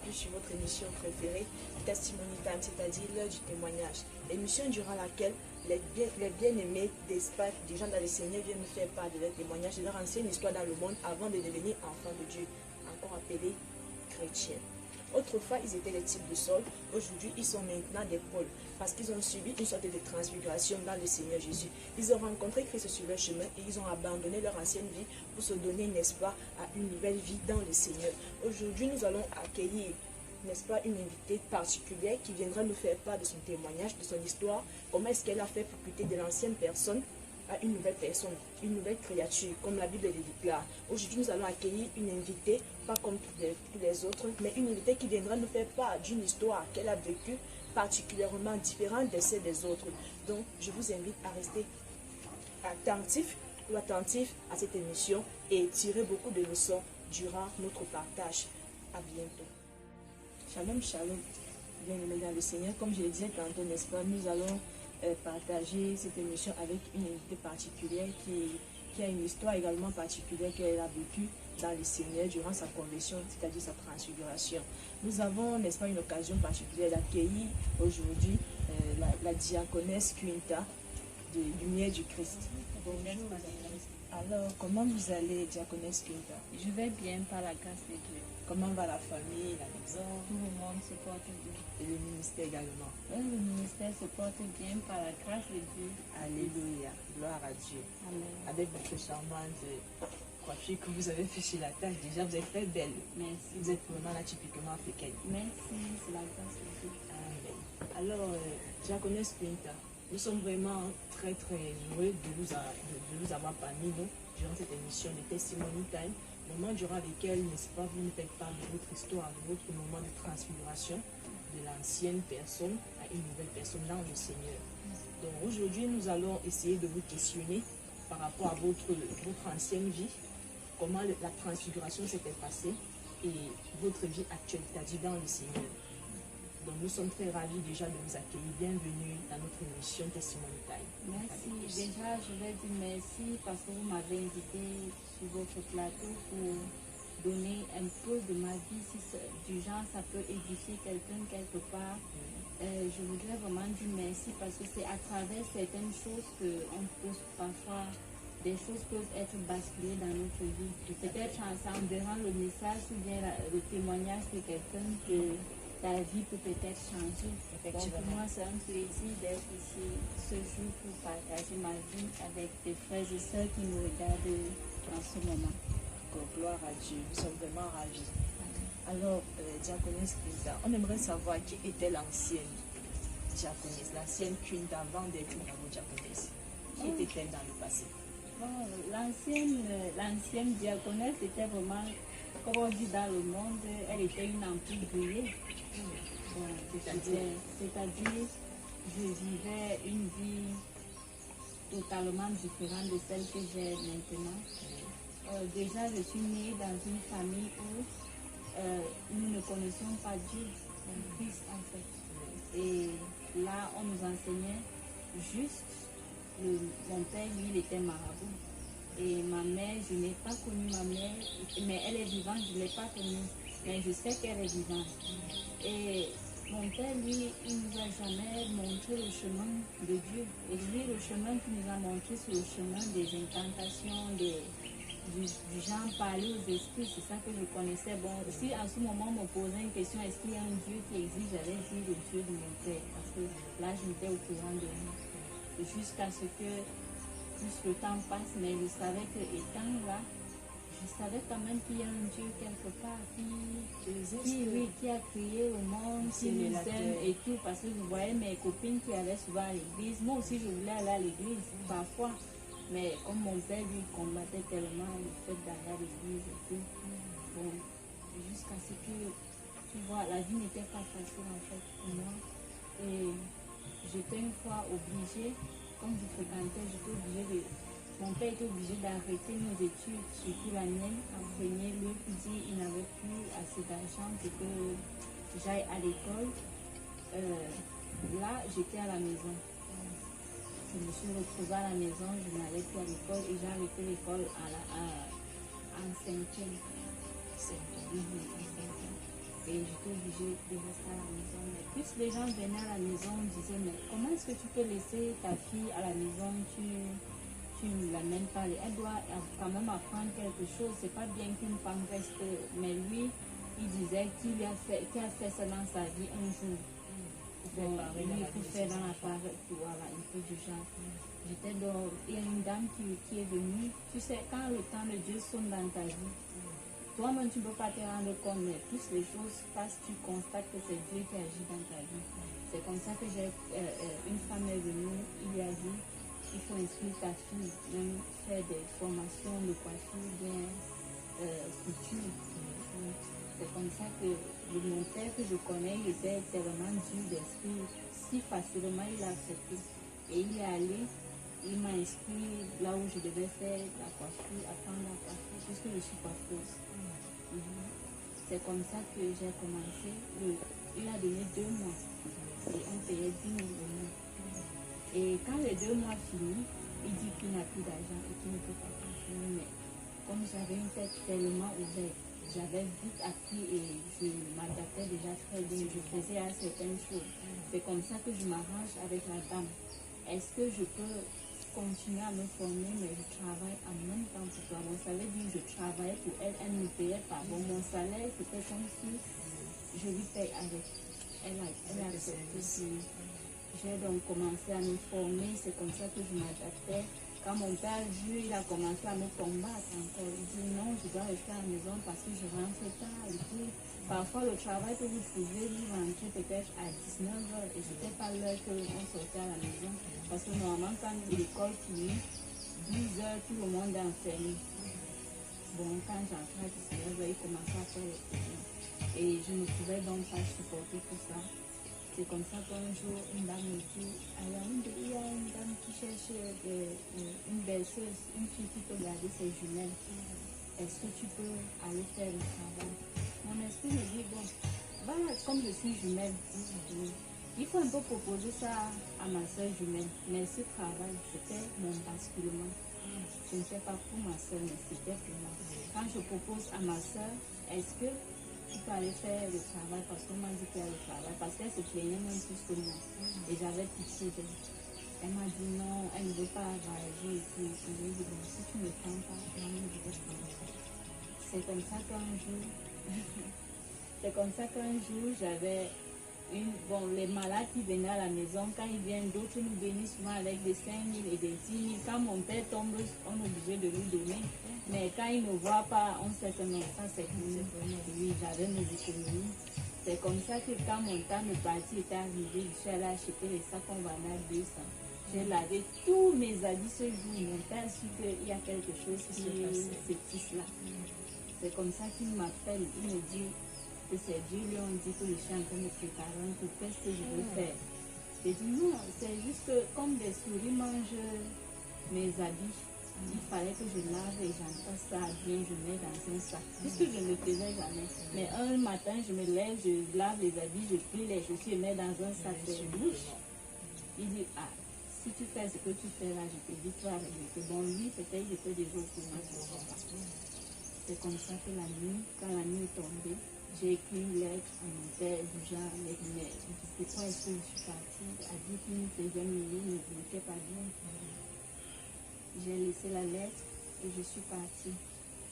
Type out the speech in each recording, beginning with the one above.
plus sur votre émission préférée, Testimony Time, c'est-à-dire l'heure du témoignage. Émission durant laquelle les bien-aimés des gens dans le Seigneur viennent nous faire part de leur témoignage, de leur ancienne histoire dans le monde avant de devenir enfants de Dieu, encore appelés chrétiens. Autrefois, ils étaient les types de Saul. Aujourd'hui, ils sont maintenant des Paul, parce qu'ils ont subi une sorte de transfiguration dans le Seigneur Jésus. Ils ont rencontré Christ sur leur chemin et ils ont abandonné leur ancienne vie pour se donner, n'est-ce pas, à une nouvelle vie dans le Seigneur. Aujourd'hui, nous allons accueillir, n'est-ce pas, une invitée particulière qui viendra nous faire part de son témoignage, de son histoire, comment est-ce qu'elle a fait pour quitter de l'ancienne personne à une nouvelle personne, une nouvelle créature, comme la Bible le déclare. Aujourd'hui, nous allons accueillir une invitée, pas comme tous les autres, mais une invitée qui viendra nous faire part d'une histoire qu'elle a vécue particulièrement différente de celle des autres. Donc, je vous invite à rester attentif ou attentif à cette émission et tirer beaucoup de leçons durant notre partage. À bientôt. Shalom, shalom. Bien-aimés dans le Seigneur, comme je le disais tantôt, n'est-ce pas, nous allons partager cette émission avec une invitée particulière qui a une histoire également particulière qu'elle a vécue dans le Seigneur durant sa conversion, c'est-à-dire sa transfiguration. Nous avons, n'est-ce pas, une occasion particulière d'accueillir aujourd'hui la diaconesse Quinta du Lumière du Christ. Bonjour. Alors, comment vous allez, diaconesse Quinta? Je vais bien par la grâce de Dieu. Comment va la famille, la maison? Tout le monde se porte bien. Et le ministère également. Le ministère se porte bien par la grâce de Dieu. Alléluia, gloire à Dieu. Amen. Avec votre charmante coiffure que vous avez fait sur la tâche, déjà vous êtes très belle. Merci. Vous êtes vraiment là typiquement africaine. Merci, c'est la grâce de Dieu. Amen. Alors, diaconesse Quinta, nous sommes vraiment très heureux de vous avoir parmi nous durant cette émission de Testimony Time, moment durant lequel, n'est-ce pas, vous nous faites part de votre histoire, de votre moment de transfiguration de l'ancienne personne à une nouvelle personne dans le Seigneur. Donc aujourd'hui, nous allons essayer de vous questionner par rapport à votre ancienne vie, comment la transfiguration s'était passée et votre vie actuelle, c'est-à-dire dans le Seigneur. Donc nous sommes très ravis déjà de vous accueillir. Bienvenue dans notre émission Testimony Time. Merci. Déjà, je vais dire merci parce que vous m'avez invité sur votre plateau pour donner un peu de ma vie. Si du genre, ça peut édifier quelqu'un quelque part. Je voudrais vraiment dire merci parce que c'est à travers certaines choses qu'on peut parfois, des choses peuvent être basculées dans notre vie. Peut-être en s'enverrant le message ou bien le témoignage de quelqu'un que ta vie peut peut-être changer. Donc pour moi, c'est un plaisir d'être ici ce jour pour partager ma vie avec des frères et sœurs qui me regardent en ce moment. Gloire à Dieu, nous sommes vraiment ravis. Alors, diaconesse Quinta, on aimerait savoir qui était l'ancienne diaconesse, l'ancienne Quinta avant d'être une diaconesse. Qui était-elle dans le passé? Bon, l'ancienne diaconesse était vraiment, comme on dit dans le monde, elle était une ampoule brûlée. Bon, c'est-à-dire, je vivais une vie totalement différente de celle que j'ai maintenant. Déjà, je suis née dans une famille où nous ne connaissions pas Dieu, Christ en fait. Et là, on nous enseignait juste, mon père, lui, il était marabout. Et ma mère, je n'ai pas connu ma mère, mais elle est vivante, je ne l'ai pas connue, mais je sais qu'elle est vivante. Et mon père, lui, il ne nous a jamais montré le chemin de Dieu. Et lui, le chemin qu'il nous a montré, c'est le chemin des incantations, du genre parler aux esprits, c'est ça que je connaissais. Bon, si à ce moment on me posait une question, est-ce qu'il y a un Dieu qui existe, j'allais dire le Dieu de mon père, parce que là, je n'étais au courant de lui. Jusqu'à ce que plus le temps passe, mais je savais que étant là, je savais quand même qu'il y a un Dieu quelque part qui a créé le monde, qui nous aime et tout, parce que je voyais mes copines qui allaient souvent à l'église. Moi aussi, je voulais aller à l'église, parfois. Mais comme mon père lui combattait tellement le fait d'aller à l'église et tout, bon, jusqu'à ce que, tu vois, la vie n'était pas facile en fait pour moi. Et j'étais une fois obligée, comme je fréquentais, mon père était obligé d'arrêter nos études, surtout la mienne, en premier lieu, puis dit il n'avait plus assez d'argent pour que j'aille à l'école. Là, j'étais à la maison. Je me suis retrouvée à la maison, je n'allais plus à l'école et j'ai arrêté l'école en 5e. Et j'étais obligée de rester à la maison. Mais plus les gens venaient à la maison, on disait, mais comment est-ce que tu peux laisser ta fille à la maison, tu ne l'amènes pas, elle doit quand même apprendre quelque chose. C'est pas bien qu'une femme reste. Mais lui, il disait qu'il a fait ça dans sa vie un jour. Bon, lui, il peut faire dans la parole, voilà, un peu du genre. J'étais dans. Il y a une dame qui est venue. Tu sais, quand le temps de Dieu sonne dans ta vie, toi-même tu ne peux pas te rendre compte, mais plus les choses passent, tu constates que c'est Dieu qui agit dans ta vie. C'est comme ça que une femme est venue, il a dit, il faut inscrire ta fille, même faire des formations de coiffure, bien couture. C'est comme ça que mon père que je connais, il était tellement dur d'esprit, si facilement il a accepté. Et il est allé, il m'a inscrit là où je devais faire la coiffure, apprendre la coiffure, puisque je suis coiffeuse. C'est comme ça que j'ai commencé. Il a donné 2 mois et on payait 10 000 euros. Et quand les 2 mois finissent, il dit qu'il n'a plus d'argent et qu'il ne peut pas continuer. Mais comme j'avais une tête tellement ouverte, j'avais vite appris et je m'adaptais déjà très bien. Je faisais à certaines choses. C'est comme ça que je m'arrange avec la dame. Est-ce que je peux continuer à me former, mais je travaille en même temps pour toi? Bon, ça veut dire que je travaillais pour elle, elle ne me payait pas. Bon, mon salaire, c'était comme si je lui paye avec. Elle a accepté. J'ai donc commencé à me former, c'est comme ça que je m'adaptais. Quand mon père a vu, il a commencé à me combattre encore. Il dit non, je dois rester à la maison parce que je rentre tard. Et puis, parfois, le travail que vous pouvez lui rentrer peut-être à 19h et ce n'était pas l'heure qu'on sortait à la maison. Parce que normalement, quand l'école finit, 10h, tout le monde est enfermé. Bon, quand j'entrais à 19h, il commençait à faire les problèmes. Et je ne pouvais donc pas supporter tout ça. C'est comme ça qu'un jour, une dame me dit, il y a une dame qui cherche une berceuse, une fille qui peut garder ses jumelles. Est-ce que tu peux aller faire le travail? Mon esprit me dit, bon, voilà, comme je suis jumelle, il faut un peu proposer ça à ma soeur jumelle. Mais ce travail, c'était mon basculement. Je ne sais pas pour ma soeur, mais c'était pour moi. Quand je propose à ma soeur, est-ce que tu peux aller faire le travail parce qu'on m'a dit qu'il y a le travail, parce qu'elle se plaignait même plus que moi. Et j'avais pitié d'elle. Elle m'a dit non, elle ne veut pas voyager. Et puis je lui ai dit, bon, si tu ne me prends pas, moi je vais prendre ça. C'est comme ça qu'un jour, j'avais les malades qui venaient à la maison, quand ils viennent, d'autres nous bénissent souvent avec des 5 000 et des 10 000. Quand mon père tombe, on est obligé de lui donner. Mais quand il ne voit pas, on sait que non, ça c'est pour nous. Oui, j'avais mes économies. C'est comme ça que quand mon temps de partie était arrivé, je suis allée acheter les sacs qu'on vendait à 200. J'ai lavé tous mes habits ce jour. Mon père a su qu'il y a quelque chose qui se tisse là. C'est comme ça qu'il m'appelle. Il me dit que c'est Dieu, lui on dit que je suis en train de préparer pour qu'est-ce que je veux faire. J'ai dit non, c'est juste que comme des souris mangent mes habits, il fallait que je lave et j'entasse ça bien, je mets dans un sac. Puisque je ne le faisais jamais. Mais un matin, je me lève, je lave les habits, je plie les chaussures et mets dans un sac de bouche. Il dit, ah, si tu fais ce que tu fais là, je te dis, tu vas regretter. Bon, lui, peut-être il était déjà au courant, je ne sais pas. C'est comme ça que la nuit, quand la nuit est tombée, j'ai écrit une lettre à mon père du genre, mais pourquoi est-ce que je suis partie? A dit qu'une deuxième nuit ne n'était pas bien. J'ai laissé la lettre et je suis partie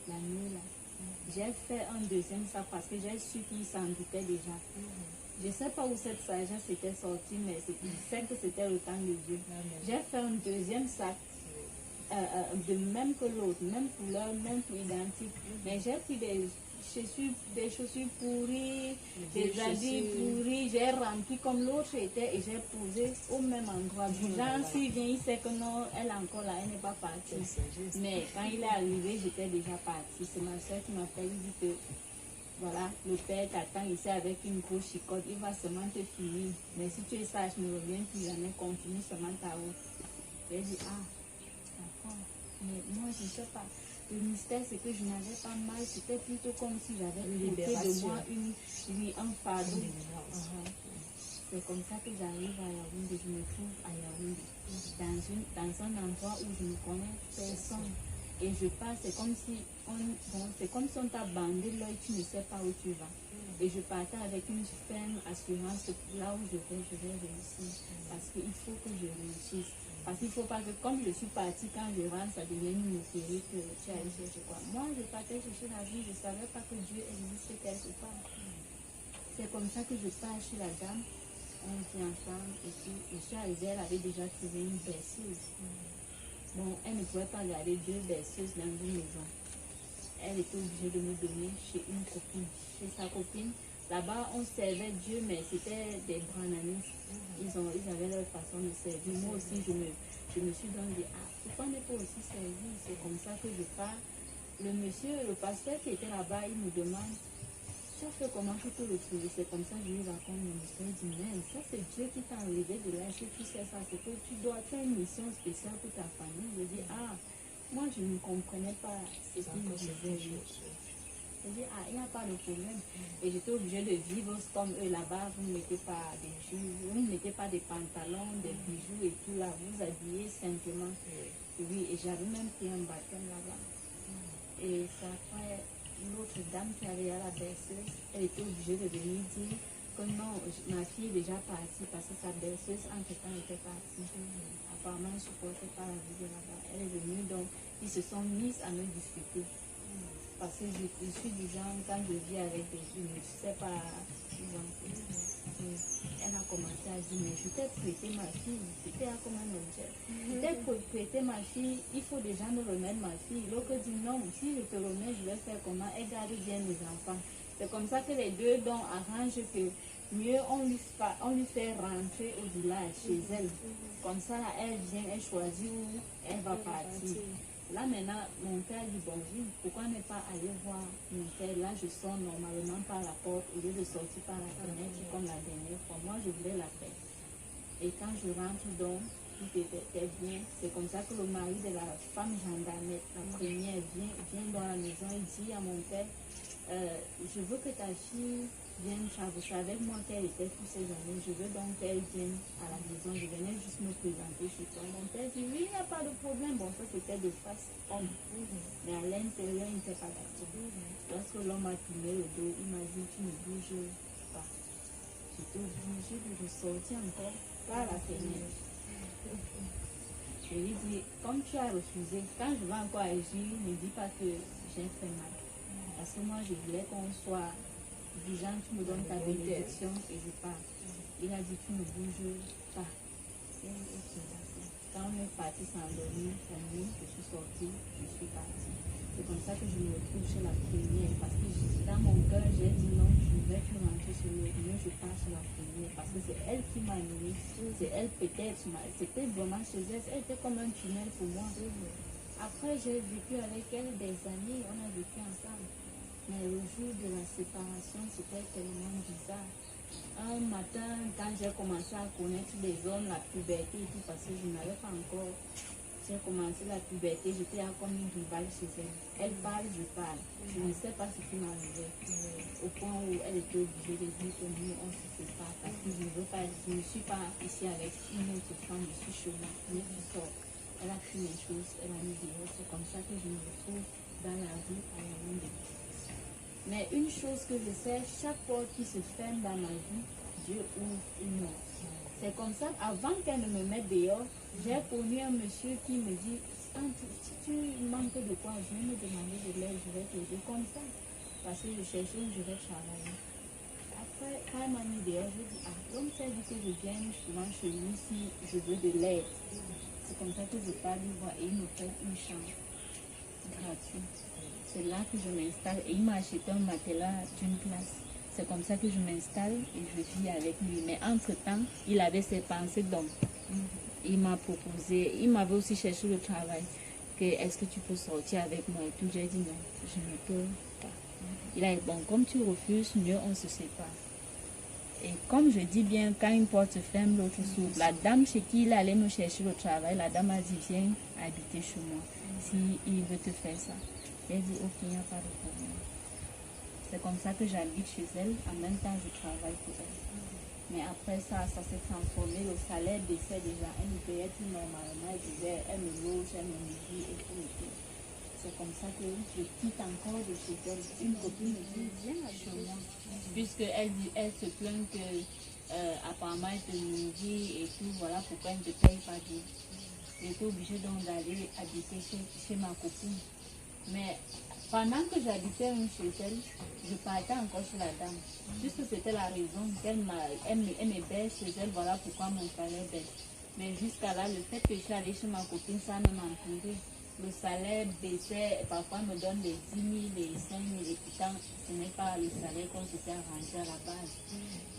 la nuit là. J'ai fait un deuxième sac parce que j'ai su qu'il s'en doutait déjà. Je ne sais pas où cette sagesse était sortie, mais je sais que c'était le temps de Dieu. J'ai fait un deuxième sac, de même que l'autre, même couleur, même tout identique. Mais j'ai pris des chaussures pourries, des habits pourris, j'ai rempli comme l'autre était et j'ai posé au même endroit. Genre, s'il vient, il sait que non, elle est encore là, elle n'est pas partie. Mais quand il est arrivé, j'étais déjà partie. C'est ma soeur qui m'appelle, il dit que voilà, le père t'attend ici avec une grosse chicotte, il va seulement te finir. Mais si tu es sage, ne reviens plus jamais, continue seulement ta route. J'ai dit, ah, d'accord. Mais moi, je ne sais pas. Le mystère, c'est que je n'avais pas mal. C'était plutôt comme si j'avais ôté de moi un fardeau. C'est comme ça que j'arrive à Yaoundé. Je me trouve à Yaoundé. Dans un endroit où je ne connais personne. Et je passe, c'est comme si on t'a bandé l'œil, tu ne sais pas où tu vas. Et je partais avec une ferme assurance que là où je vais réussir. Parce qu'il faut que je réussisse. Parce qu'il ne faut pas que, comme je suis partie, quand je rentre, ça devient une série que tu as cherché quoi. Moi, je partais chercher la vie, je ne savais pas que Dieu existait quelque part. C'est comme ça que je pars chez la dame. On était ensemble et puis je suis arrivée, elle avait déjà trouvé une berceuse. Bon, elle ne pouvait pas garder 2 berceuses dans une maison. Elle était obligée de me donner chez une copine, chez sa copine. Là-bas, on servait Dieu, mais c'était des brananistes. Ils avaient leur façon de servir. Moi aussi, je me suis dit, pourquoi ne pas aussi servir? C'est comme ça que je pars. Le pasteur qui était là-bas, il me demande, tu as fait comment tu peux le trouver? C'est comme ça que je lui raconte mon histoire. Il dit, mais ça c'est Dieu qui t'a enlevé de là, si tu sais ça, c'est que tu dois faire une mission spéciale pour ta famille. Je dis, moi je ne comprenais pas ce qu'il me disait. Je dis, il n'y a pas de problème. Et j'étais obligée de vivre comme eux là-bas. Vous ne mettez pas des joues, vous ne mettez pas des pantalons, des bijoux et tout là. Vous habillez simplement. Oui, et j'avais même pris un baptême là-bas. Et ça après, l'autre dame qui avait à la berceuse, elle était obligée de venir dire que non, ma fille est déjà partie parce que sa berceuse entre-temps était partie. Apparemment, elle ne supportait pas la vie de là-bas. Elle est venue, donc ils se sont mis à me discuter. Parce que je suis du genre, quand je vis avec des filles, je ne sais pas. Elle a commencé à dire, mais je t'ai prêté ma fille, c'était comme un objet. Je t'ai prêté ma fille, il faut déjà me remettre ma fille. L'autre dit non, si je te remets, je vais faire comment? Elle garde bien mes enfants. C'est comme ça que les deux dons arrangent que mieux on lui fait rentrer au village chez elle. Comme ça, là, elle vient, elle choisit où elle va partir. Là maintenant, mon père dit, bon, pourquoi ne pas aller voir mon père? Là, je sors normalement par la porte au lieu de sortir par la fenêtre comme la dernière fois. Moi, je voulais la paix. Et quand je rentre donc, tout était bien. C'est comme ça que le mari de la femme gendarme, la première, vient dans la maison et dit à mon père, je veux que ta fille vienne chevaucher avec moi qu'elle était toutes ces années. Je veux donc qu'elle vienne à la maison. Je venais juste me présenter chez toi. Mon père dit, oui, il n'y a pas de problème. Bon, ça c'était de face homme. Mais à l'intérieur, il n'était pas d'accord. Lorsque l'homme a tourné le dos, il m'a dit, tu ne bouges pas. J'étais obligée de ressortir encore par la fenêtre. Je lui dis, comme tu as refusé, quand je vais encore agir, ne dis pas que j'ai fait mal. Parce que moi, je voulais qu'on soit du genre, tu me donnes ta bénédiction et je pars. Il a dit, tu ne bouges pas. Quand on est parti s'endormir, la nuit, je suis sortie, je suis partie. C'est comme ça que je me retrouve chez la première. Parce que dans mon cœur, j'ai dit non, je ne vais plus rentrer chez lui. Mieux je pars chez la première. Parce que c'est elle qui m'a nourri. C'est elle peut-être. C'était vraiment chez elle. Elle était comme un tunnel pour moi. Après, j'ai vécu avec elle des années. On a vécu ensemble. Mais le jour de la séparation, c'était tellement bizarre. Un matin, quand j'ai commencé à connaître les hommes, la puberté et tout, parce que je n'avais pas encore, j'ai commencé la puberté, j'étais comme une rivale chez elle. Elle parle, je parle. Je ne sais pas ce qui m'arrivait. Au point où elle était obligée de dire que nous, on se sépare. Parce que je ne suis pas ici avec une autre femme, je suis chez moi. Mais tu sors. Elle a pris les choses, elle a mis dehors. C'est comme ça que je me retrouve dans la rue à la main de Dieu. Mais une chose que je sais, chaque porte qui se ferme dans ma vie, Dieu ouvre une autre. C'est comme ça, avant qu'elle ne me mette dehors, j'ai connu un monsieur qui me dit, si tu manques de quoi, viens me demander de l'aide, je vais t'aider comme ça. Parce que je cherchais où je vais travailler. Après, quand elle m'a mis dehors, je dis, l'homme s'est dit que je vienne souvent chez lui si je veux de l'aide. C'est comme ça que je parle, et il me fait une chambre gratuite. C'est là que je m'installe et il m'a acheté un matelas d'une place. C'est comme ça que je m'installe et je vis avec lui. Mais entre-temps, il avait ses pensées d'homme. Il m'a proposé, il m'avait aussi cherché le travail. Que est-ce que tu peux sortir avec moi et tout. J'ai dit non, je ne peux pas. Il a dit bon, comme tu refuses, mieux on se sépare. Et comme je dis bien, quand une porte se ferme, l'autre s'ouvre. La dame chez qui il allait me chercher le travail, la dame a dit viens habiter chez moi s'il veut te faire ça. J'ai dit ok, il n'y a pas de problème. C'est comme ça que j'habite chez elle, en même temps je travaille pour elle. Mais après ça s'est transformé, le salaire baissait déjà, elle me payait tout normalement, elle me loge, elle me nourrit et tout. c'est comme ça que je quitte encore de chez elle. Une copine me dit, viens chez moi. Elle se plaint que apparemment elle te nourrit et tout, voilà pourquoi elle ne te paye pas bien. J'étais obligée donc d'aller habiter chez ma copine. Mais pendant que j'habitais chez elle, je partais encore chez la dame. Puisque c'était la raison qu'elle m'héberge chez elle, voilà pourquoi mon salaire baisse. Mais jusqu'à là, le fait que je suis allée chez ma copine, ça m'a empiré. Le salaire baissait, parfois elle me donne les 10 000, les 5 000, et pourtant ce n'est pas le salaire qu'on s'était arrangé à la base.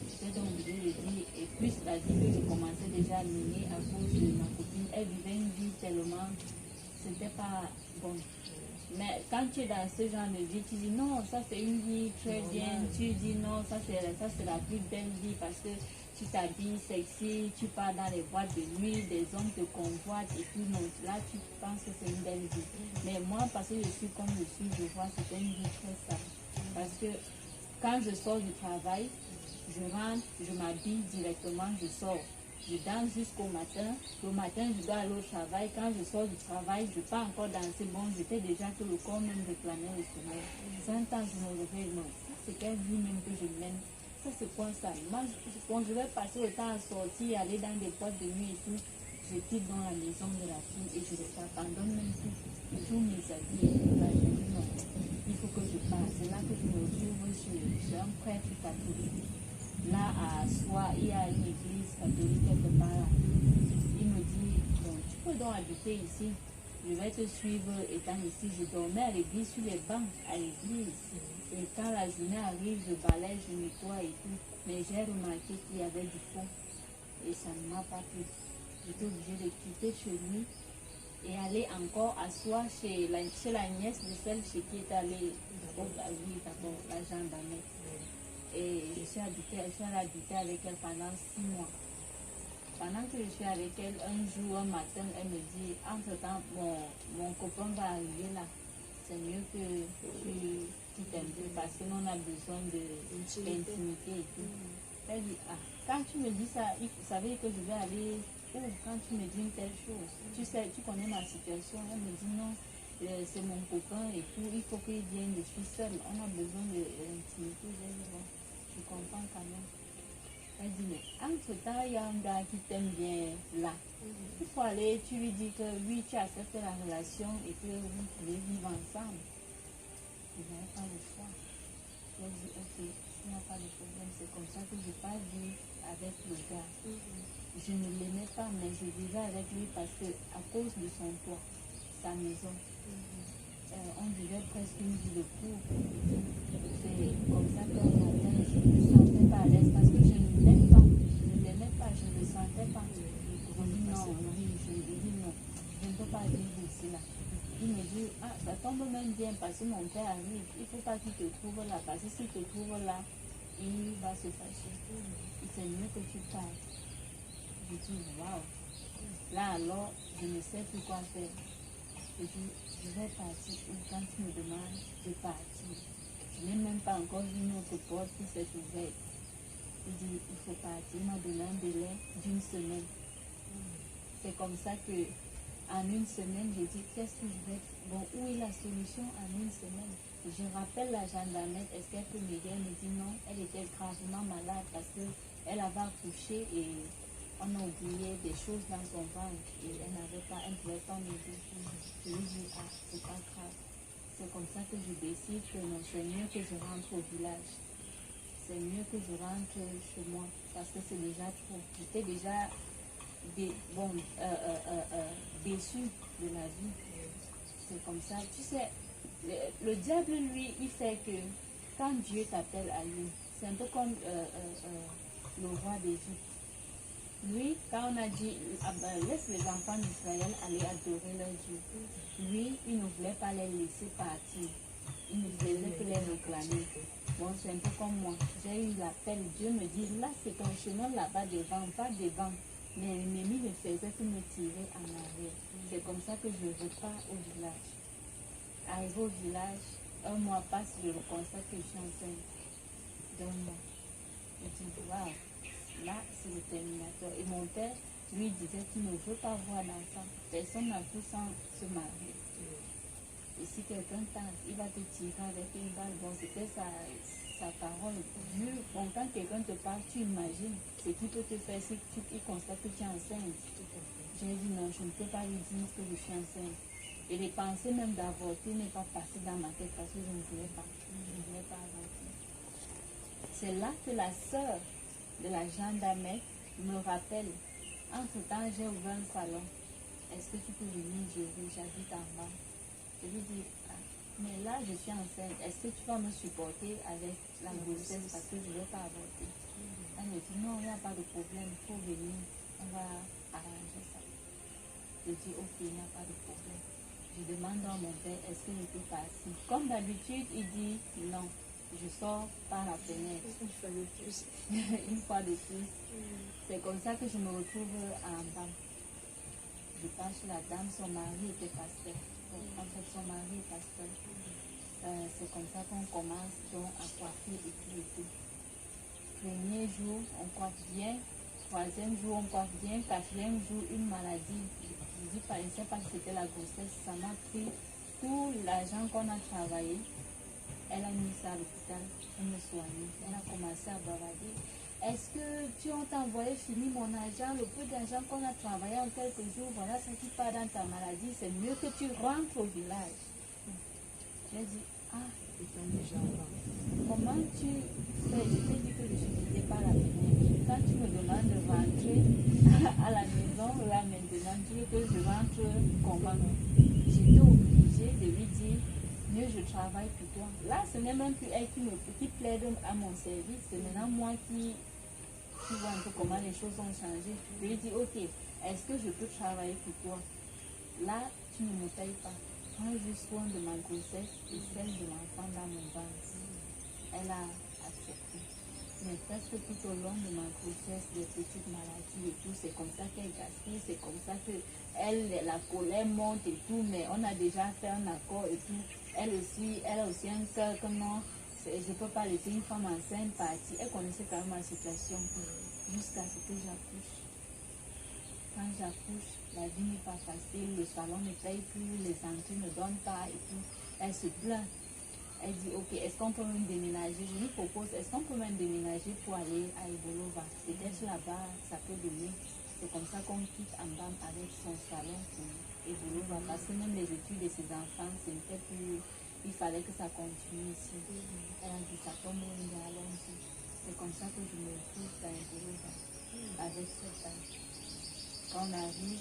J'étais donc obligée de dire, et puis la vie que je commençais déjà à mener à cause de ma copine, elle vivait une vie tellement, c'était pas bon. Mais quand tu es dans ce genre de vie, tu dis non, ça c'est une vie très bien. Tu dis non, ça c'est la plus belle vie parce que tu t'habilles sexy, tu pars dans les boîtes de nuit, des hommes te convoitent et tout. Donc là, tu penses que c'est une belle vie. Mais moi, parce que je suis comme je suis, je vois que c'est une vie très sale. Parce que quand je sors du travail, je rentre, je m'habille directement, je sors. Je danse jusqu'au matin. Le matin, je dois aller au travail. Quand je sors du travail, je pars encore danser. Bon, j'étais déjà que le corps même réclamait le sommeil. 5 ans, je me réveille. Non, ça c'est quelle vie même que je mène. Ça c'est quoi ça? Moi, quand je vais passer le temps à sortir, aller dans des boîtes de nuit et tout, je quitte dans la maison de la fille et je abandonne même tous mes habits et tout. Là, je dis non, il faut que je passe. C'est là que je me retrouve chez un prêtre catholique. Là, à Soie, il y a une église catholique quelque part là. Il me dit, bon, tu peux donc habiter ici. Je vais te suivre étant ici. Je dormais à l'église sur les bancs à l'église. Et quand la journée arrive, je balaye, je nettoie et tout. Mais j'ai remarqué qu'il y avait du fond. Et ça ne m'a pas plu. J'étais obligée de quitter chez lui et aller encore à Soie chez la nièce de celle chez qui est allée d'abord la gendarmerie. Et je suis allée habiter avec elle pendant 6 mois. Pendant que je suis avec elle, un jour, un matin, elle me dit, entre-temps, mon copain va arriver là. C'est mieux que tu quittes un peu parce que nous on a besoin d'intimité et tout. Elle dit, ah, quand tu me dis ça, ça veut dire que je vais aller où quand tu me dis une telle chose? Tu sais, tu connais ma situation. Elle me dit, non, c'est mon copain et tout, il faut qu'il vienne, je suis seule. On a besoin d'intimité. Je comprends quand même. Elle dit, mais entre-temps, il y a un gars qui t'aime bien là. Il faut aller, tu lui dis que oui, tu acceptes la relation et que vous pouvez vivre ensemble. Je n'avais pas le choix. Elle dit, ok, il n'y a pas de problème. C'est comme ça que je pars vivre avec le gars. Je ne l'aimais pas, mais je vivais avec lui parce que à cause de son toit, sa maison. On vivait presque une vie de couple. C'est comme ça qu'un matin, je ne me sentais pas à l'aise parce que je ne l'aimais pas. Je ne l'aimais pas, je ne le sentais pas. Je dis non, oui, je lui dis non. Je ne peux pas vivre ici là. Il me dit, ah, ça tombe même bien parce que mon père arrive. Il ne faut pas qu'il te trouve là parce que s'il te trouve là, il va se fâcher. C'est mieux que tu partes. Je dis, waouh. Là alors, je ne sais plus quoi faire. Je dis, je vais partir. Ou quand tu me demandes de partir, je n'ai même pas encore vu notre porte qui s'est ouverte. Il dit, il faut partir. Il m'a donné un délai d'1 semaine. C'est comme ça que, en 1 semaine, j'ai dit, qu'est-ce que je vais faire? Bon, où est la solution en 1 semaine? Je rappelle la gendarmerie, est-ce qu'elle peut m'aider? Elle me dit non, elle était gravement malade parce qu'elle avait accouché et on a oublié des choses dans son ventre et elle ne pouvait pas m'aider. Je lui dis, ah, c'est pas grave. C'est comme ça que je décide que non, c'est mieux que je rentre au village. C'est mieux que je rentre chez moi parce que c'est déjà trop. J'étais déjà déçue de la vie. C'est comme ça. Tu sais, le diable, lui, il fait que quand Dieu t'appelle à lui, c'est un peu comme le roi d'Égypte. Lui, quand on a dit, laisse les enfants d'Israël aller adorer leur Dieu, lui, il ne voulait pas les laisser partir. Il ne faisait que les réclamer. Bon, c'est un peu comme moi. J'ai eu l'appel. Dieu me dit, là, c'est ton chemin là-bas devant, pas devant. Mais l'ennemi ne faisait que me tirer en arrière. C'est comme ça que je repars au village. Arrivé au village, 1 mois passe, je constate que je suis enceinte d'1 mois. Je dis, waouh. Là, c'est le terminateur. Et mon père, lui, disait qu'il ne veut pas voir d'enfant. Personne n'a pu sans se marier. Et si quelqu'un tente, il va te tirer avec une balle. Bon, c'était sa parole. Bon, quand quelqu'un te parle, tu imagines ce qu'il peut te faire si il constate que tu es enceinte. J'ai dit non, je ne peux pas lui dire que je suis enceinte. Et les pensées même d'avorter n'est pas passé dans ma tête parce que je ne voulais pas. Je ne voulais pas avorter. C'est là que la sœur de la gendarmerie me rappelle. Entre-temps, j'ai ouvert un salon. Est-ce que tu peux venir gérer? J'habite en bas. Je lui dis, ah, mais là, je suis enceinte. Est-ce que tu vas me supporter avec la grossesse parce que je ne vais pas avorter? Elle me dit, non, il n'y a pas de problème. Il faut venir. On va arranger ça. Je dis, ok, il n'y a pas de problème. Je demande à mon père, est-ce que je peux passer? Comme d'habitude, il dit, non. Je sors par la fenêtre. Une fois de plus. Une fois de plus. C'est comme ça que je me retrouve en bas. Je passe chez la dame, son mari était pasteur. En fait, son mari est pasteur. C'est comme ça qu'on commence donc à coiffer et tout et tout. Premier jour, on coiffe bien. Troisième jour, on coiffe bien. Quatrième jour, une maladie. Je ne pensais pas que c'était la grossesse. Ça m'a pris tout l'argent qu'on a travaillé. Elle a mis ça à l'hôpital pour me soigner. Elle a commencé à bavarder. Est-ce que tu as envoyé finir mon argent, le peu d'argent qu'on a travaillé en quelques jours, voilà ce qui part dans ta maladie, c'est mieux que tu rentres au village. J'ai dit, ah, comment tu fais? Je t'ai dit que je suis quittée par la fenêtre. Quand tu me demandes de rentrer à la maison, là maintenant, tu veux que je rentre comment? J'étais obligée de lui dire, mieux je travaille pour toi. Là, ce n'est même plus elle qui plaide à mon service, c'est maintenant moi qui vois un peu comment les choses ont changé. Je lui dis, ok, est-ce que je peux travailler pour toi? Là, tu ne me payes pas. Prends juste soin de ma grossesse et celle de l'enfant dans mon ventre. Elle a accepté. Mais presque tout au long de ma grossesse, des petites maladies et tout, c'est comme ça qu'elle gaspille, c'est comme ça que la colère monte et tout, mais on a déjà fait un accord et tout. Elle a aussi un cœur que non, je ne peux pas laisser une femme enceinte partir. Elle connaissait quand même ma situation jusqu'à ce que j'accouche. Quand j'accouche, la vie n'est pas facile, le salon ne paye plus, les entrées ne donnent pas et tout. Elle se plaint. Elle dit, ok, est-ce qu'on peut même déménager? Je lui propose, est-ce qu'on peut même déménager pour aller à Ibolova? Peut-être là-bas, ça peut donner. C'est comme ça qu'on quitte Ambam avec son salon pour Ibolova. Parce que même les études de ses enfants, c'était plus... Il fallait que ça continue ici. Elle a dit, ça tombe bien, allons-y. C'est comme ça que je me retrouve à Ibolova avec cette dame. Quand on arrive,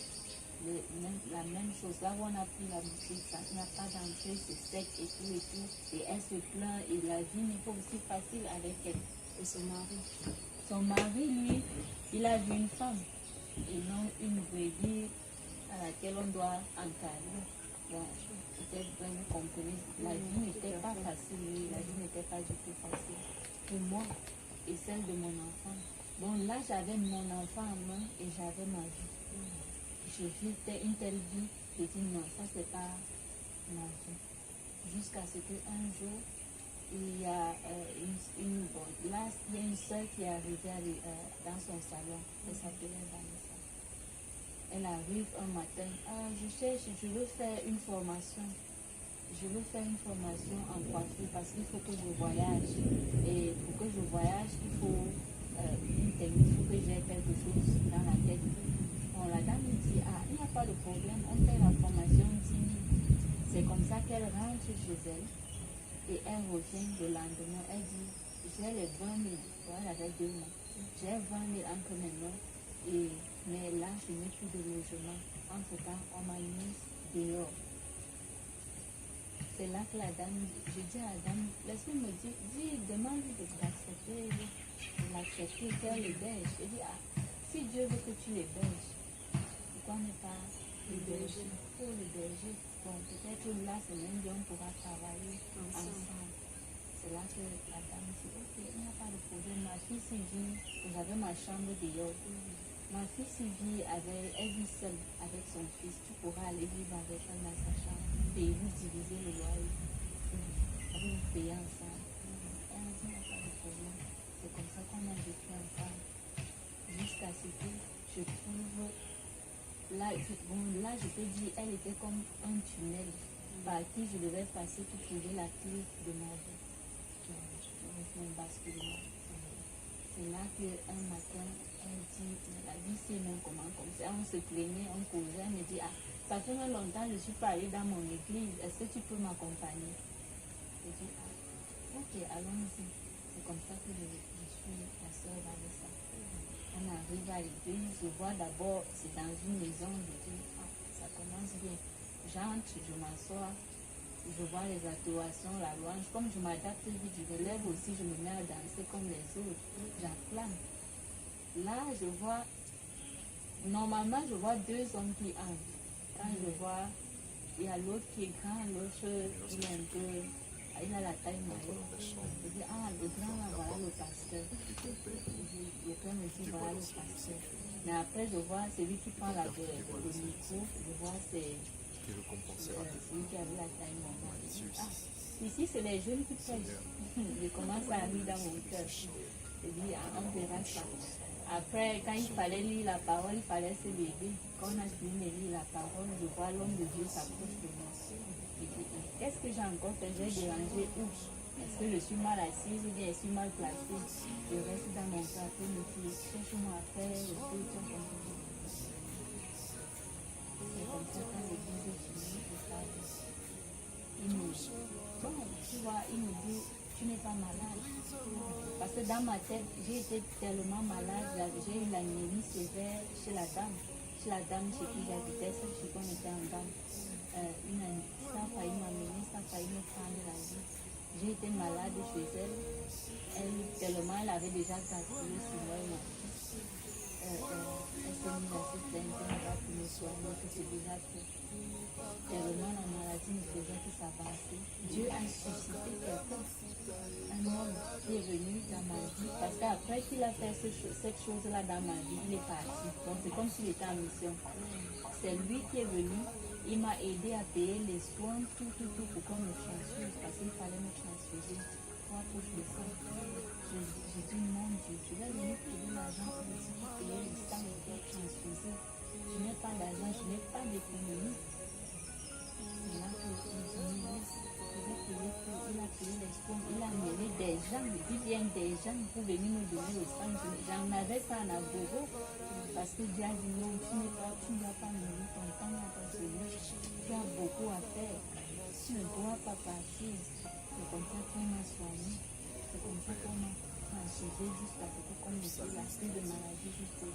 la même chose, là où on a pris la boutique, il n'y a pas d'entrée, c'est sec et tout et tout. Et elle se plaint et la vie n'est pas aussi facile avec elle. Et son mari? Son mari, lui, il a vu une femme et non une brebis à laquelle on doit encadrer. Bon, peut-être que vous comprenez, la vie n'était pas facile, la vie n'était pas du tout facile pour moi et celle de mon enfant. Bon, là, j'avais mon enfant en main et j'avais ma vie. Je vivais une telle vie, je dis non, ça c'est pas ma vie. Jusqu'à ce qu'un jour, il y a une soeur qui est arrivée dans son salon, elle s'appelait Vanessa. Elle arrive un matin, je veux faire une formation. Je veux faire une formation en coiffure parce qu'il faut que je voyage. Et pour que je voyage, il faut une technique, il faut que j'ai quelque chose dans la tête. Bon, la dame me dit, ah, il n'y a pas de problème, on fait la formation 10 000. C'est comme ça qu'elle rentre chez elle et elle revient le lendemain. Elle dit, j'ai les 20 000, elle avait 2 mois. J'ai 20 000 entre mes mains, mais là, je n'ai plus de logement. Entre-temps, on m'a mis dehors. C'est là que la dame, je dis à la dame, laisse-moi me dire, demande-lui de l'accepter, de l'accepter, faire l'héberge. Je dis, ah, si Dieu veut que tu l'héberges, pourquoi ne pas l'héberger? Pour l'héberger, bon, peut-être là, c'est même bien, on pourra travailler ensemble. C'est là que la dame dit, ok, il n'y a pas de problème. Ma fille Sylvie, j'avais ma chambre dehors. Ma fille Sylvie, elle vit seule avec son fils. Tu pourras aller vivre avec elle dans sa chambre et vous diviser le loyer. Vous payer ensemble. Elle a dit, il n'y a pas de problème. C'est comme ça qu'on a vécu ensemble. Jusqu'à ce que je trouve... Là, je peux dire, elle était comme un tunnel. par qui je devais passer pour trouver la clé de ma vie. Mon basculement. C'est là qu'un matin, elle dit, la vie c'est même comment comme ça. On se plaignait, on causait, elle me dit, ah, ça fait longtemps que je ne suis pas allée dans mon église, est-ce que tu peux m'accompagner? Je dis, ah, ok, allons-y. C'est comme ça que je suis la sœur Vanessa. On arrive à l'église, je vois d'abord, c'est dans une maison, je dis, ah, ça commence bien. J'entre, je m'assois, je vois les adorations, la louange, comme je m'adapte vite, je me lève aussi, je me mets à danser comme les autres, j'acclame. Là, je vois, normalement, je vois deux hommes qui entrent. Quand je vois, il y a l'autre qui est grand, l'autre, il est un peu, il a la taille moyenne. Je dis, ah, le grand, là, voilà le pasteur. Le père me dit, voilà le pasteur. Mais après, je vois celui qui prend le micro, je vois, c'est celui qui avait la taille moyenne. Ah, ici, c'est les jeunes qui prêchent. Je commence à lire dans mon cœur. Je dis, ah, on verra ça. Après, quand il fallait lire la parole, il fallait se lever. Quand on a fini de lire la parole, je vois l'homme de Dieu s'approche de moi. Je dis, qu'est-ce que j'ai encore fait? J'ai dérangé où? Est-ce que je suis mal assise ou bien je suis mal placée? Je reste dans mon café, me dit, cherche-moi à faire, c'est comme ça quand l'église est finie, je parle. Il me dit, bon, tu vois, il me dit, tu n'es pas malade. Parce que dans ma tête, j'ai été tellement malade, j'ai eu l'anémie sévère chez la dame chez qui j'habitais, celle chez qui on était en dame. Ça a failli m'amener, ça a failli me prendre la vie. J'ai été malade chez elle. Tellement elle avait déjà calculé sur moi et mon fils. Elle s'est mise à se plaindre, elle va pour me soigner, que c'est déjà tout. Tellement la maladie me faisait que ça passait. Dieu a suscité quelqu'un, un homme qui est venu dans ma vie. Parce qu'après qu'il a fait cette chose-là dans ma vie, il est parti. Donc c'est comme s'il était en mission. C'est lui qui est venu. Il m'a aidé à payer les soins, tout pour qu'on me transfuse, parce qu'il fallait me transfuser 3 poches de sang. J'ai dit, mon Dieu, je vais venir payer l'argent pour payer le sang et pour transfuser. Je n'ai pas d'argent, je n'ai pas d'économie. C'est là que je dis, il a payé les soins, il a amené des gens, il dit bien des gens pour venir nous donner le sang. J'en avais pas en Agoro. Parce que Dieu a dit non, tu ne dois pas mourir, ton temps n'a pas sonné. Tu as beaucoup à faire. Tu ne dois pas partir. C'est comme ça qu'on m'a soigné. C'est comme ça qu'on m'a transfusé jusqu'à ce qu'on me dise la crise de maladie jusqu'au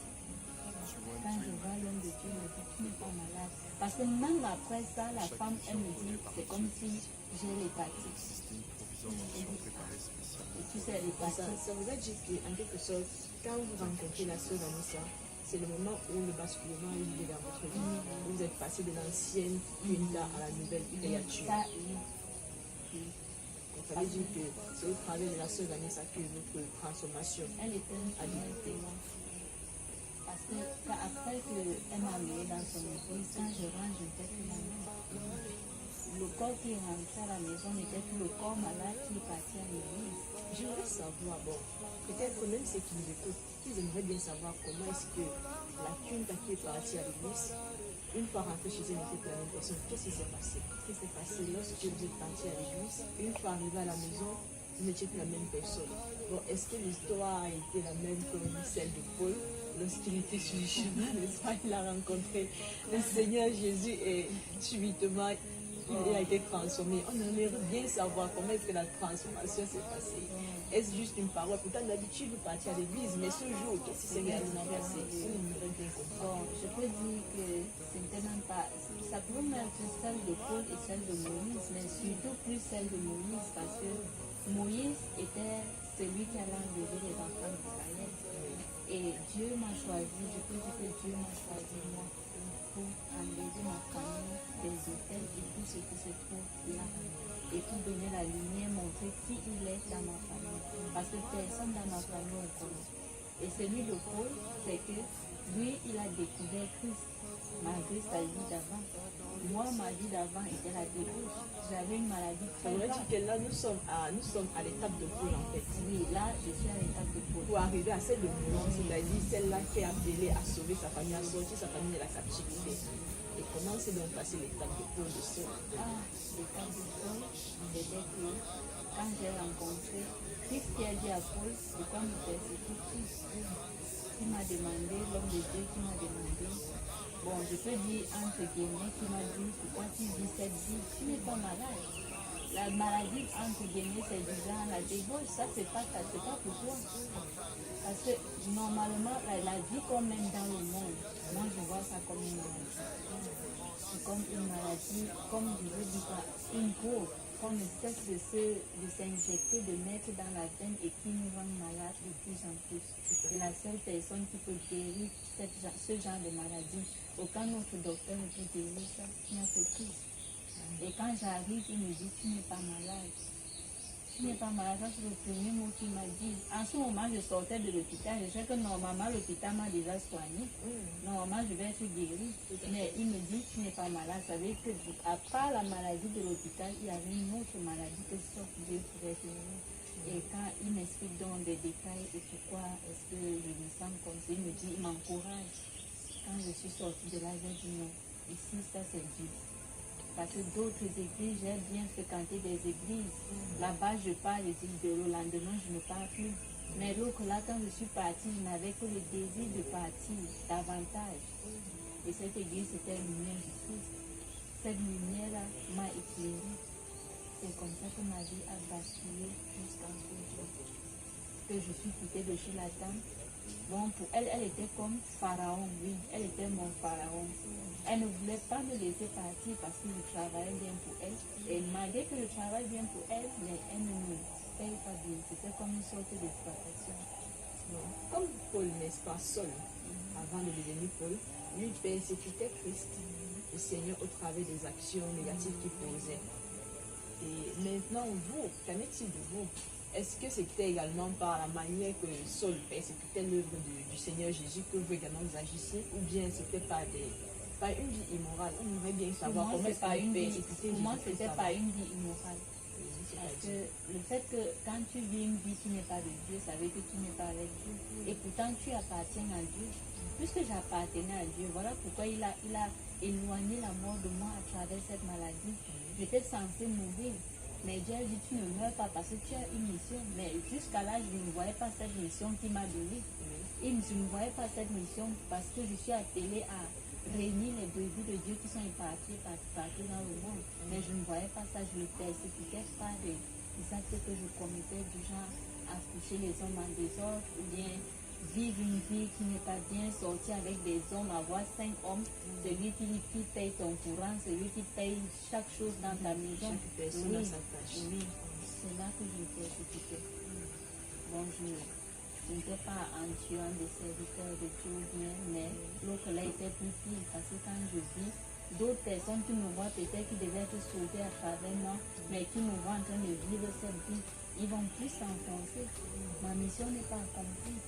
quand je vois l'homme de Dieu, me dit tu n'es pas malade. Parce que même après ça, la femme, elle me dit c'est comme si j'ai l'hépatite. Et tu sais, l'hépatite. Ça vous a dit qu'en quelque sorte, quand vous rencontrez la sœur Vanessa, c'est le moment où le basculement est lié dans votre vie. Vous êtes passé de l'ancienne Linda à la nouvelle créature. Ça veut dire que c'est au travers de la sœur Vanessa que votre transformation a débuté. Parce que après qu'elle m'a amené dans son église, quand je rentre, je n'étais plus la même. Le corps qui est rentré à la maison n'était plus le corps malade qui est parti à l'église. J'aimerais savoir, bon, peut-être même ceux qui nous écoutent, ils aimeraient bien savoir comment est-ce que la Kunta qui est partie à l'église, une fois rentrée chez elle, n'était plus la même personne. Qu'est-ce qui s'est passé? Qu'est-ce qui s'est passé lorsque vous êtes parti à l'église? Une fois arrivé à la maison, vous n'étiez plus la même personne. Bon, est-ce que l'histoire a été la même que celle de Paul lorsqu'il était sur le chemin, n'est-ce pas? Il a rencontré le Seigneur Jésus et subitement, il a été transformé. On aimerait bien savoir comment est-ce que la transformation s'est passée. Est-ce juste une parole? Pourtant, d'habitude, vous partiez à l'église, mais ce jour, qu'est-ce qui s'est réellement passé? On aimerait bien comprendre. Bon, je peux dire que c'était même pas. Ça peut même être celle de Paul et celle de Moïse, mais surtout plus celle de Moïse, parce que Moïse était celui qui allait enlever les enfants d'Israël. Et Dieu m'a choisi, je peux dire que Dieu m'a choisi moi pour enlever ma famille des hôtels et tout ce qui se trouve là. Et pour donner la lumière, montrer qui il est dans ma famille. Parce que personne dans ma famille ne connaît. Et celui de Paul, c'est que lui, il a découvert Christ, malgré sa vie d'avant. Moi, ma vie d'avant était la débauche. J'avais une maladie très grave. Ça veut dire que là, nous sommes à l'étape de Paul, en fait. Oui, là, je suis à l'étape de Paul. Pour arriver à celle de Moïse, c'est-à-dire celle-là qui est appelée à sauver sa famille, à sortir sa famille de la captivité. Et comment s'est donc passé l'étape de Paul de Saul? L'étape de Paul, c'était que quand j'ai rencontré Christ qui a dit à Paul, pourquoi me persécutes Christ? Qui m'a demandé, l'homme de Dieu qui m'a demandé, bon, je peux dire entre guillemets, qui m'a dit, pourquoi tu vis cette vie? Tu n'es pas malade. La maladie, entre guillemets, c'est disant la débauche, ça c'est pas pour toi. Parce que normalement, la vie qu'on mène dans le monde, moi je vois ça comme une maladie. C'est comme une maladie, comme je veux dire, une peau, qu'on ne cesse de s'injecter, de mettre dans la veine et qui nous rend malades de plus en plus. C'est la seule personne qui peut guérir ce genre de maladie. Aucun autre docteur ne peut guérir ça, il n'y a que Christ. Et quand j'arrive, il me dit, tu n'es pas malade. Tu n'es pas malade, ça c'est le premier mot qu'il m'a dit. En ce moment, je sortais de l'hôpital. Je sais que normalement, l'hôpital m'a déjà soigné. Normalement, je vais être guérie. Mais il me dit, tu n'es pas malade. Ça veut dire qu'à part la maladie de l'hôpital, il y avait une autre maladie que Dieu pouvait guérir. Et quand il m'explique donc des détails et pourquoi est-ce que je me sens comme ça, il me dit, il m'encourage. Quand je suis sortie de là, j'ai dit non. Ici, ça c'est Dieu. Parce que d'autres églises, j'ai bien fréquenté des églises. Là-bas, je parle, je dis, le lendemain, je ne parle plus. Mais l'autre, là, quand je suis partie, je n'avais que le désir de partir davantage. Et cette église, c'était la lumière du Christ. Cette lumière-là m'a éclairée. C'est comme ça que ma vie a basculé jusqu'à aujourd'hui. Que je suis quittée de chez la dame. Bon, pour elle, elle était comme Pharaon, oui. Elle était mon Pharaon. Elle ne voulait pas me laisser partir parce que je travaillais bien pour elle. Et malgré que je travaille bien pour elle, mais elle ne me paye pas bien. C'était comme une sorte d'exploitation. Comme Paul, n'est-ce pas, Saul, avant de devenir Paul, lui persécutait Christ, le Seigneur, au travers des actions négatives qu'il posait. Et maintenant, vous, qu'en est-il de vous? Est-ce que c'était également par la manière que Saul persécutait l'œuvre du Seigneur Jésus que vous également vous agissiez, ou bien c'était par une vie immorale? On aimerait bien savoir comment est-ce que vous persécutez Jésus. Pour moi, c'était pas une vie immorale. Parce que le fait que quand tu vis une vie qui n'est pas de Dieu, ça veut dire que tu n'es pas avec Dieu. Et pourtant, tu appartiens à Dieu. Puisque j'appartenais à Dieu, voilà pourquoi il a éloigné la mort de moi à travers cette maladie. J'étais censée mourir. Mais Dieu a dit, tu ne meurs pas parce que tu as une mission. Mais jusqu'à là, je ne voyais pas cette mission qu'il m'a donnée. Et je ne voyais pas cette mission parce que je suis appelée à réunir les brebis de Dieu qui sont éparpillés partout dans le monde. Mais je ne voyais pas ça, je le persécutais par des actes que je commettais, du genre à coucher les hommes en désordre, ou bien vivre une vie qui n'est pas bien, sortir avec des hommes, avoir 5 hommes, celui qui paye ton courant, celui qui paye chaque chose dans ta maison. Chaque personne a sa tâche. Oui, c'est là que je persécutais. Bon, je n'étais pas en tuant des serviteurs de Dieu bien, mais l'autre là était plus pire parce que quand je vis, d'autres personnes qui me voient peut-être qui devaient être sauvées à travers moi, mais qui me voient en train de vivre cette vie, ils vont plus s'enfoncer. Ma mission n'est pas accomplie.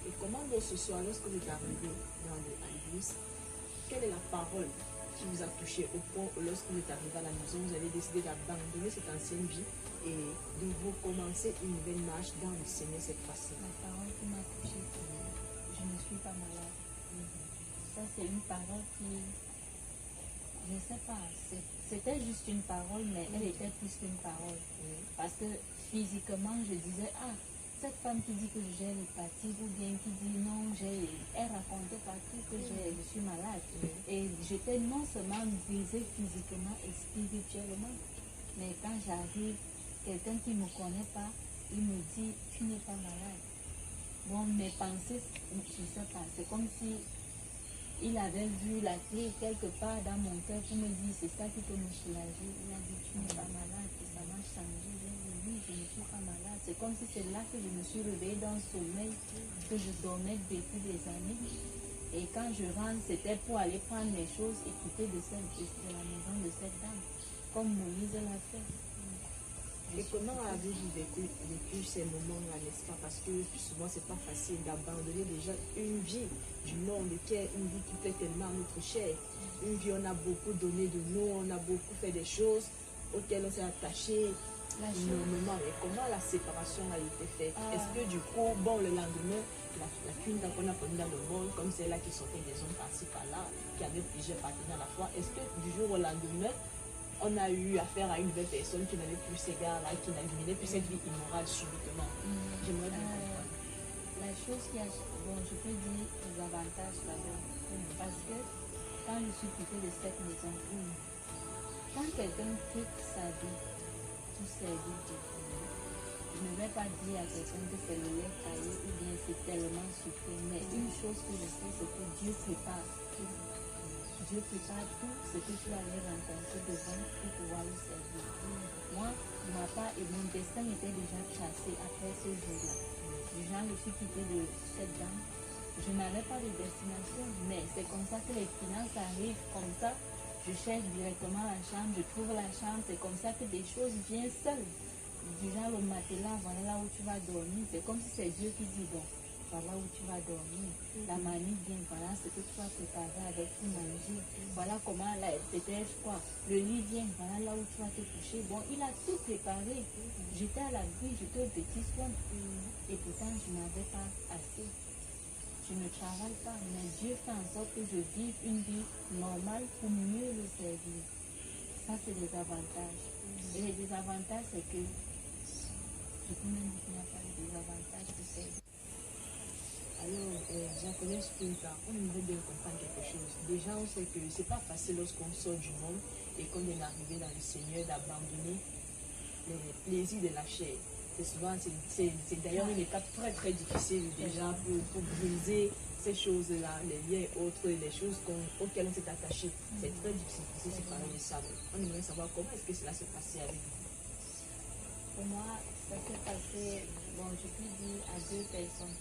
Et comment donc ce soir, lorsque vous êtes arrivé à l'église, quelle est la parole qui vous a touché au point où lorsque vous êtes arrivé à la maison, vous avez décidé d'abandonner cette ancienne vie et de recommencer une nouvelle marche dans le Seigneur cette fois-ci? La parole qui m'a touchée, je ne suis pas malade. Ça, c'est une parole qui, je ne sais pas, c'était juste une parole, mais elle était plus qu'une parole. Parce que physiquement, je disais, cette femme qui dit que j'ai l'hépatie, ou bien qui dit non, elle racontait partout que je suis malade. Et j'étais non seulement brisée physiquement et spirituellement, mais quand j'arrive, quelqu'un qui ne me connaît pas, il me dit, tu n'es pas malade. Bon, mes pensées, je ne sais pas, c'est comme si il avait vu la clé quelque part dans mon cœur pour me dire, c'est ça qui peut me soulager. Il a dit, tu n'es pas malade, et ça m'a changé. J'ai dit, oui, je ne suis pas malade. C'est comme si c'est là que je me suis réveillée dans le sommeil, que je dormais depuis des années. Et quand je rentre, c'était pour aller prendre mes choses et quitter de la maison de cette dame, comme Moïse l'a fait. Et comment avez-vous vécu ces moments-là, n'est-ce pas? Parce que plus souvent, c'est pas facile d'abandonner déjà une vie du monde, qui est une vie qui fait tellement notre chair. Une vie, on a beaucoup donné de nous, on a beaucoup fait des choses auxquelles on s'est attaché. énormément. Et comment la séparation a été faite? Est-ce que du coup, bon, le lendemain, la qu'une qu'on a connue dans le monde, comme celle-là qui sortait des hommes par-ci par-là, qui avait plusieurs partenaires à la fois, est-ce que du jour au lendemain, on a eu affaire à une nouvelle personne qui n'avait plus ces gars-là, qui n'avait plus cette vie immorale subitement? J'aimerais bien comprendre. La chose qui a, bon, je peux dire les avantages là-bas. Parce que quand je suis quittée de cette maison, quand quelqu'un quitte sa vie, tout sa vie, je ne vais pas dire à quelqu'un que c'est le lait caillé ou bien c'est tellement sucré. Mais une chose que je sais, c'est que Dieu prépare tout. Dieu prépare tout ce que tu allais rencontrer devant pour pouvoir le servir. Moi, ma part et mon destin était déjà tracé après ce jour-là. Déjà, je suis quittée de cette dame. Je n'avais pas de destination, mais c'est comme ça que les finances arrivent, comme ça. Je cherche directement la chambre, je trouve la chambre, c'est comme ça que des choses viennent seules. Du genre le matelas, voilà là où tu vas dormir. C'est comme si c'est Dieu qui dit, bon, voilà où tu vas dormir. La mamie vient, voilà ce que tu vas préparer avec pour manger. Voilà comment, là, peut-être quoi. Le lit vient, voilà là où tu vas te coucher. Bon, il a tout préparé. J'étais à l'abri, j'étais au petit soin. Et pourtant, je n'avais pas assez. Je ne travaille pas, mais Dieu fait en sorte que je vive une vie normale pour mieux le servir. Ça, c'est des avantages. Et les désavantages, c'est que je peux même dire qu'il n'y a pas de désavantages pour servir. Alors, Diaconesse Punta, on aimerait bien comprendre quelque chose. Déjà, on sait que c'est pas facile lorsqu'on sort du monde et qu'on est arrivé dans le Seigneur d'abandonner les plaisirs de la chair. C'est souvent, c'est d'ailleurs une étape très très difficile déjà pour briser ces choses-là, les liens et autres, les choses auxquelles on s'est attaché. C'est très difficile de se séparer de ça. On aimerait savoir comment est-ce que cela s'est passé avec vous. Pour moi, ça s'est passé, bon, je peux dire à deux personnes.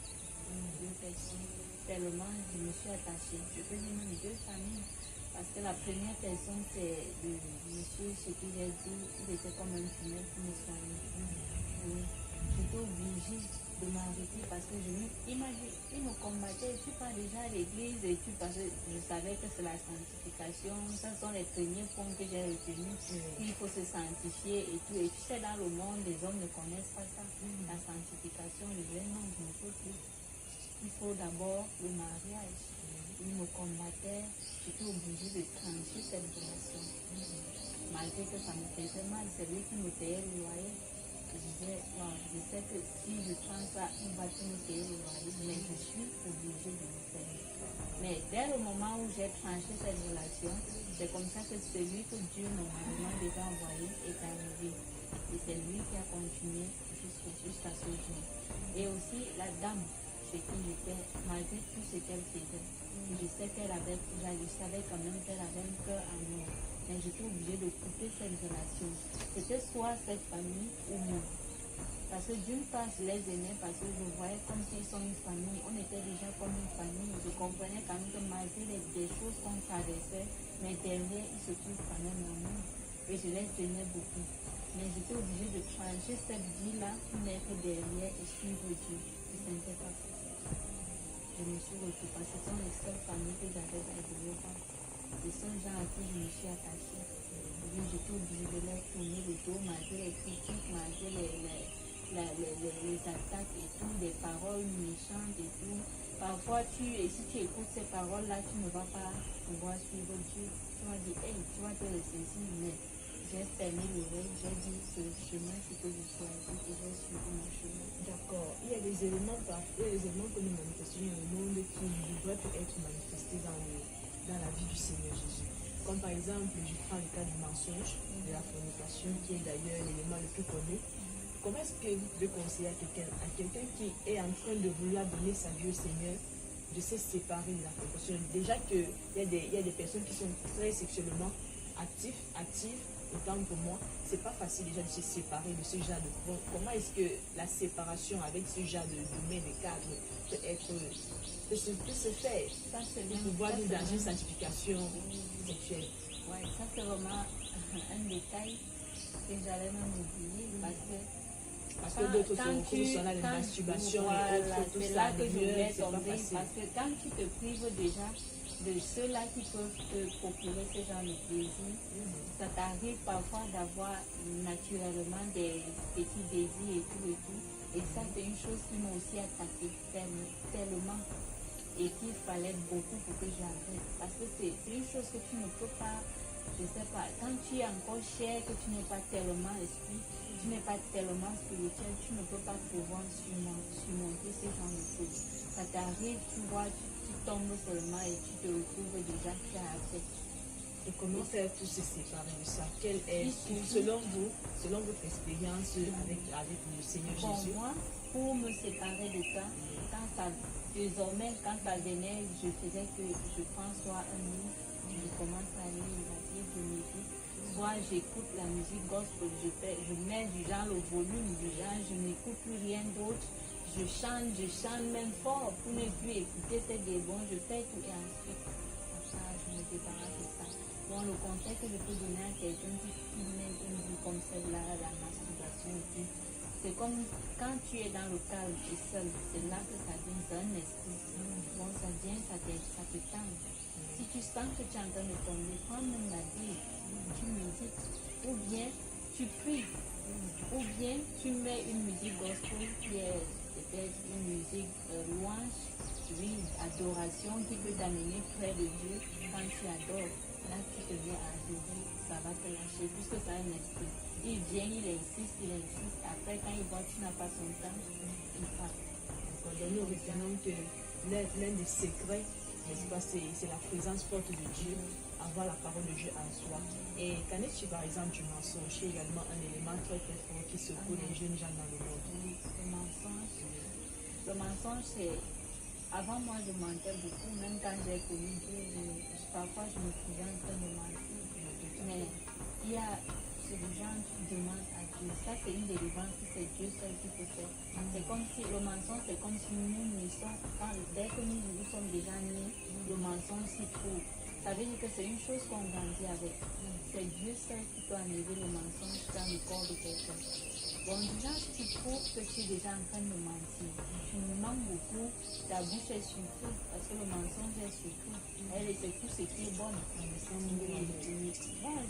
Tellement je me suis attachée. Je peux dire même deux familles. Parce que la première personne, c'est le monsieur, ce que j'ai dit, il était comme un fumeur qui me soignait. J'étais obligée de m'arrêter parce que il me combattait. Tu pars déjà à l'église et parce que je savais que c'est la sanctification. Ce sont les premiers points que j'ai retenus. Il faut se sanctifier et tout. Et tu sais, dans le monde, les hommes ne connaissent pas ça. La sanctification, je disais non, je ne peux plus. Il faut d'abord le mariage. Il me combattait. J'étais obligée de trancher cette relation. Malgré que ça me faisait mal, c'est lui qui me payait le loyer. Je disais, non, je sais que si je prends ça, il va tout me payer le loyer, mais je suis obligée de le faire. Mais dès le moment où j'ai tranché cette relation, c'est comme ça que celui que Dieu normalement devait envoyer est arrivé. Et c'est lui qui a continué jusqu'à ce jour. Et aussi la dame, ce qui j'étais, malgré tout ce qu'elle faisait, je sais qu'elle avait, je savais quand même qu'elle avait un cœur à moi. Mais j'étais obligée de couper cette relation. C'était soit cette famille ou moi. Parce que d'une part, je les aimais parce que je voyais comme s'ils sont une famille. On était déjà comme une famille. Je comprenais quand même que malgré des choses qu'on traversait, mais derrière, ils se trouvent quand même en nous. Et je les aimais beaucoup. Mais j'étais obligée de changer cette vie-là pour mettre derrière et suivre Dieu. Et ce n'était pas facile. Je me suis retrouvée parce que ce sont les seules familles que j'avais dans l'Europe. Ce sont les gens à qui je me suis attachée. J'étais obligée de leur tourner le dos malgré les critiques, malgré les attaques et tout, des paroles méchantes et tout. Parfois, si tu écoutes ces paroles-là, tu ne vas pas pouvoir suivre Dieu. Tu vas dire, hey, tu vas te ressaisir, mais j'ai fermé l'oreille, j'ai dit, ce chemin, c'est que je choisis et j'ai suivi mon chemin. D'accord. Il y a des éléments que nous manifestons dans le monde qui devraient être manifestés dans la vie du Seigneur Jésus. Comme par exemple, je prends le cas du mensonge, de la fornication, qui est d'ailleurs l'élément le plus connu. Comment est-ce que vous pouvez conseiller à quelqu'un qui est en train de vouloir donner sa vie au Seigneur, de se séparer de la fornication? Déjà qu'il y a des personnes qui sont très sexuellement actives, autant pour moi, c'est pas facile déjà de se séparer de ce genre de... Bon, comment est-ce que la séparation avec ce genre de domaine, de cadre, peut se faire? Ça, c'est pour pouvoir vivre dans une sanctification sexuelle. Oui, ça c'est vraiment un détail que j'allais même oublier parce que Parce que d'autres sont là, les masturbations et autres, tout c'est ça, là que les je murs, voulais c'est pas tomber. facile. Parce que quand tu te prives déjà de ceux-là qui peuvent te procurer ce genre de plaisir, ça t'arrive parfois d'avoir naturellement des petits désirs et tout et tout. Et ça, c'est une chose qui m'a aussi attaqué tellement. Et qu'il fallait beaucoup pour que j'arrête. Parce que c'est une chose que tu ne peux pas, je sais pas, quand tu es encore cher, que tu n'es pas tellement esprit, tu n'es pas tellement spirituel, tu ne peux pas pouvoir surmonter ce genre de choses. Ça t'arrive, tu vois, tu tombes seulement et tu te retrouves déjà qui a fait. Et comment faire pour se séparer de ça? Quelle est, selon votre expérience avec le Seigneur Pour Jésus? moi, pour me séparer de ça, désormais, quand ça venait, je faisais que je prends soit un livre, je commence à lire la Bible, je médite, soit j'écoute la musique gospel, je mets du genre le volume, du genre je n'écoute plus rien d'autre, je chante même fort pour ne plus écouter ces démons, je fais tout et ensuite, ça, je me débarrasse de ça. Bon, le conseil que je peux donner à quelqu'un qui mène une vie comme celle-là, la masturbation et tout, c'est comme quand tu es dans le calme et seul, c'est là que ça vient, c'est un esprit. Bon, ça vient, ça te tente. Si tu sens que tu es en train de tomber, prends même la Bible, tu médites, ou bien tu pries, ou bien tu mets une musique gospel qui est peut-être une musique louange, oui, adoration qui peut t'amener près de Dieu quand tu adores. Là, tu te viens à adorer, ça va te lâcher, puisque ça a un esprit. Il vient, il insiste. Après, quand il voit que tu n'as pas son temps, il part. Donc, nous retenons que l'un des secrets, n'est-ce pas, c'est la présence forte de Dieu, avoir la parole de Dieu en soi. Et qu'en est-il par exemple du mensonge, qui est également un élément très très fort qui secoue les jeunes gens dans le monde? Oui, le mensonge, c'est... Avant, moi, je mentais beaucoup, même quand j'ai connu Dieu, parfois je me trouvais en train de mentir. Mais il y a ce gens qui demandent à Dieu. Ça, c'est une délivrance que c'est Dieu seul qui peut faire. C'est comme si le mensonge, c'est comme si nous naissons, dès que nous sommes déjà nés, le mensonge s'y trouve. Ça veut dire que c'est une chose qu'on grandit avec. C'est Dieu seul qui peut enlever le mensonge dans le corps de quelqu'un. Bon, déjà, tu prouves que tu es déjà en train de mentir. Tu me mens beaucoup, ta bouche est sucrée, parce que le mensonge est sucré. Elle est tout ce qui est bon. Bon,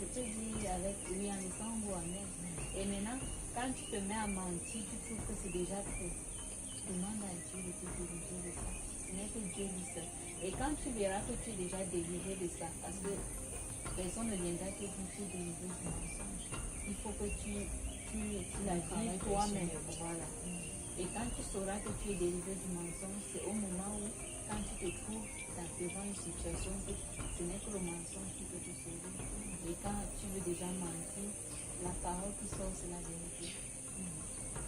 je peux dire avec lui en laissant ou en elle. Et maintenant, quand tu te mets à mentir, tu trouves que c'est déjà trop. Demande à Dieu de te délivrer de ça. Ce n'est que Dieu lui seul. Et quand tu verras que tu es déjà délivré de ça, parce que personne ne viendra te dire que tu es délivré du mensonge, il faut que tu la vis toi-même. Voilà. Et quand tu sauras que tu es délivré du mensonge, c'est au moment où, quand tu te trouves devant une situation, que ce n'est que le mensonge qui peut te sauver. Et quand tu veux déjà mentir, la parole qui sort, c'est la vérité.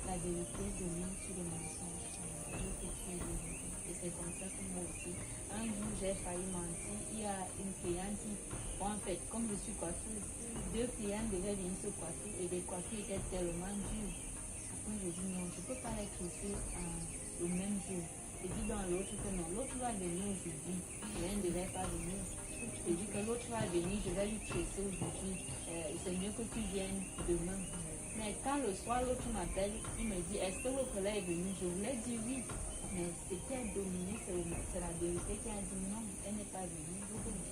La vérité domine sur le mensonge. Et c'est comme ça que moi aussi, un jour j'ai failli mentir. Il y a une cliente qui, bon, en fait, comme je suis coiffeuse, 2 clients devaient venir se coiffer et les coiffures étaient tellement dures. Après, je dis non, je ne peux pas les tresser le même jour. Je dis dans l'autre que non, l'autre va venir aujourd'hui, l'un ne devait pas venir. Je dis que l'autre va venir, je vais lui tresser aujourd'hui. C'est mieux que tu viennes demain. Mais quand le soir, l'autre m'appelle, il me dit, est-ce que l'autre là est venu? Je voulais dire oui. Mais ce qui a dominé, c'est la vérité qui a dit non, elle n'est pas venue.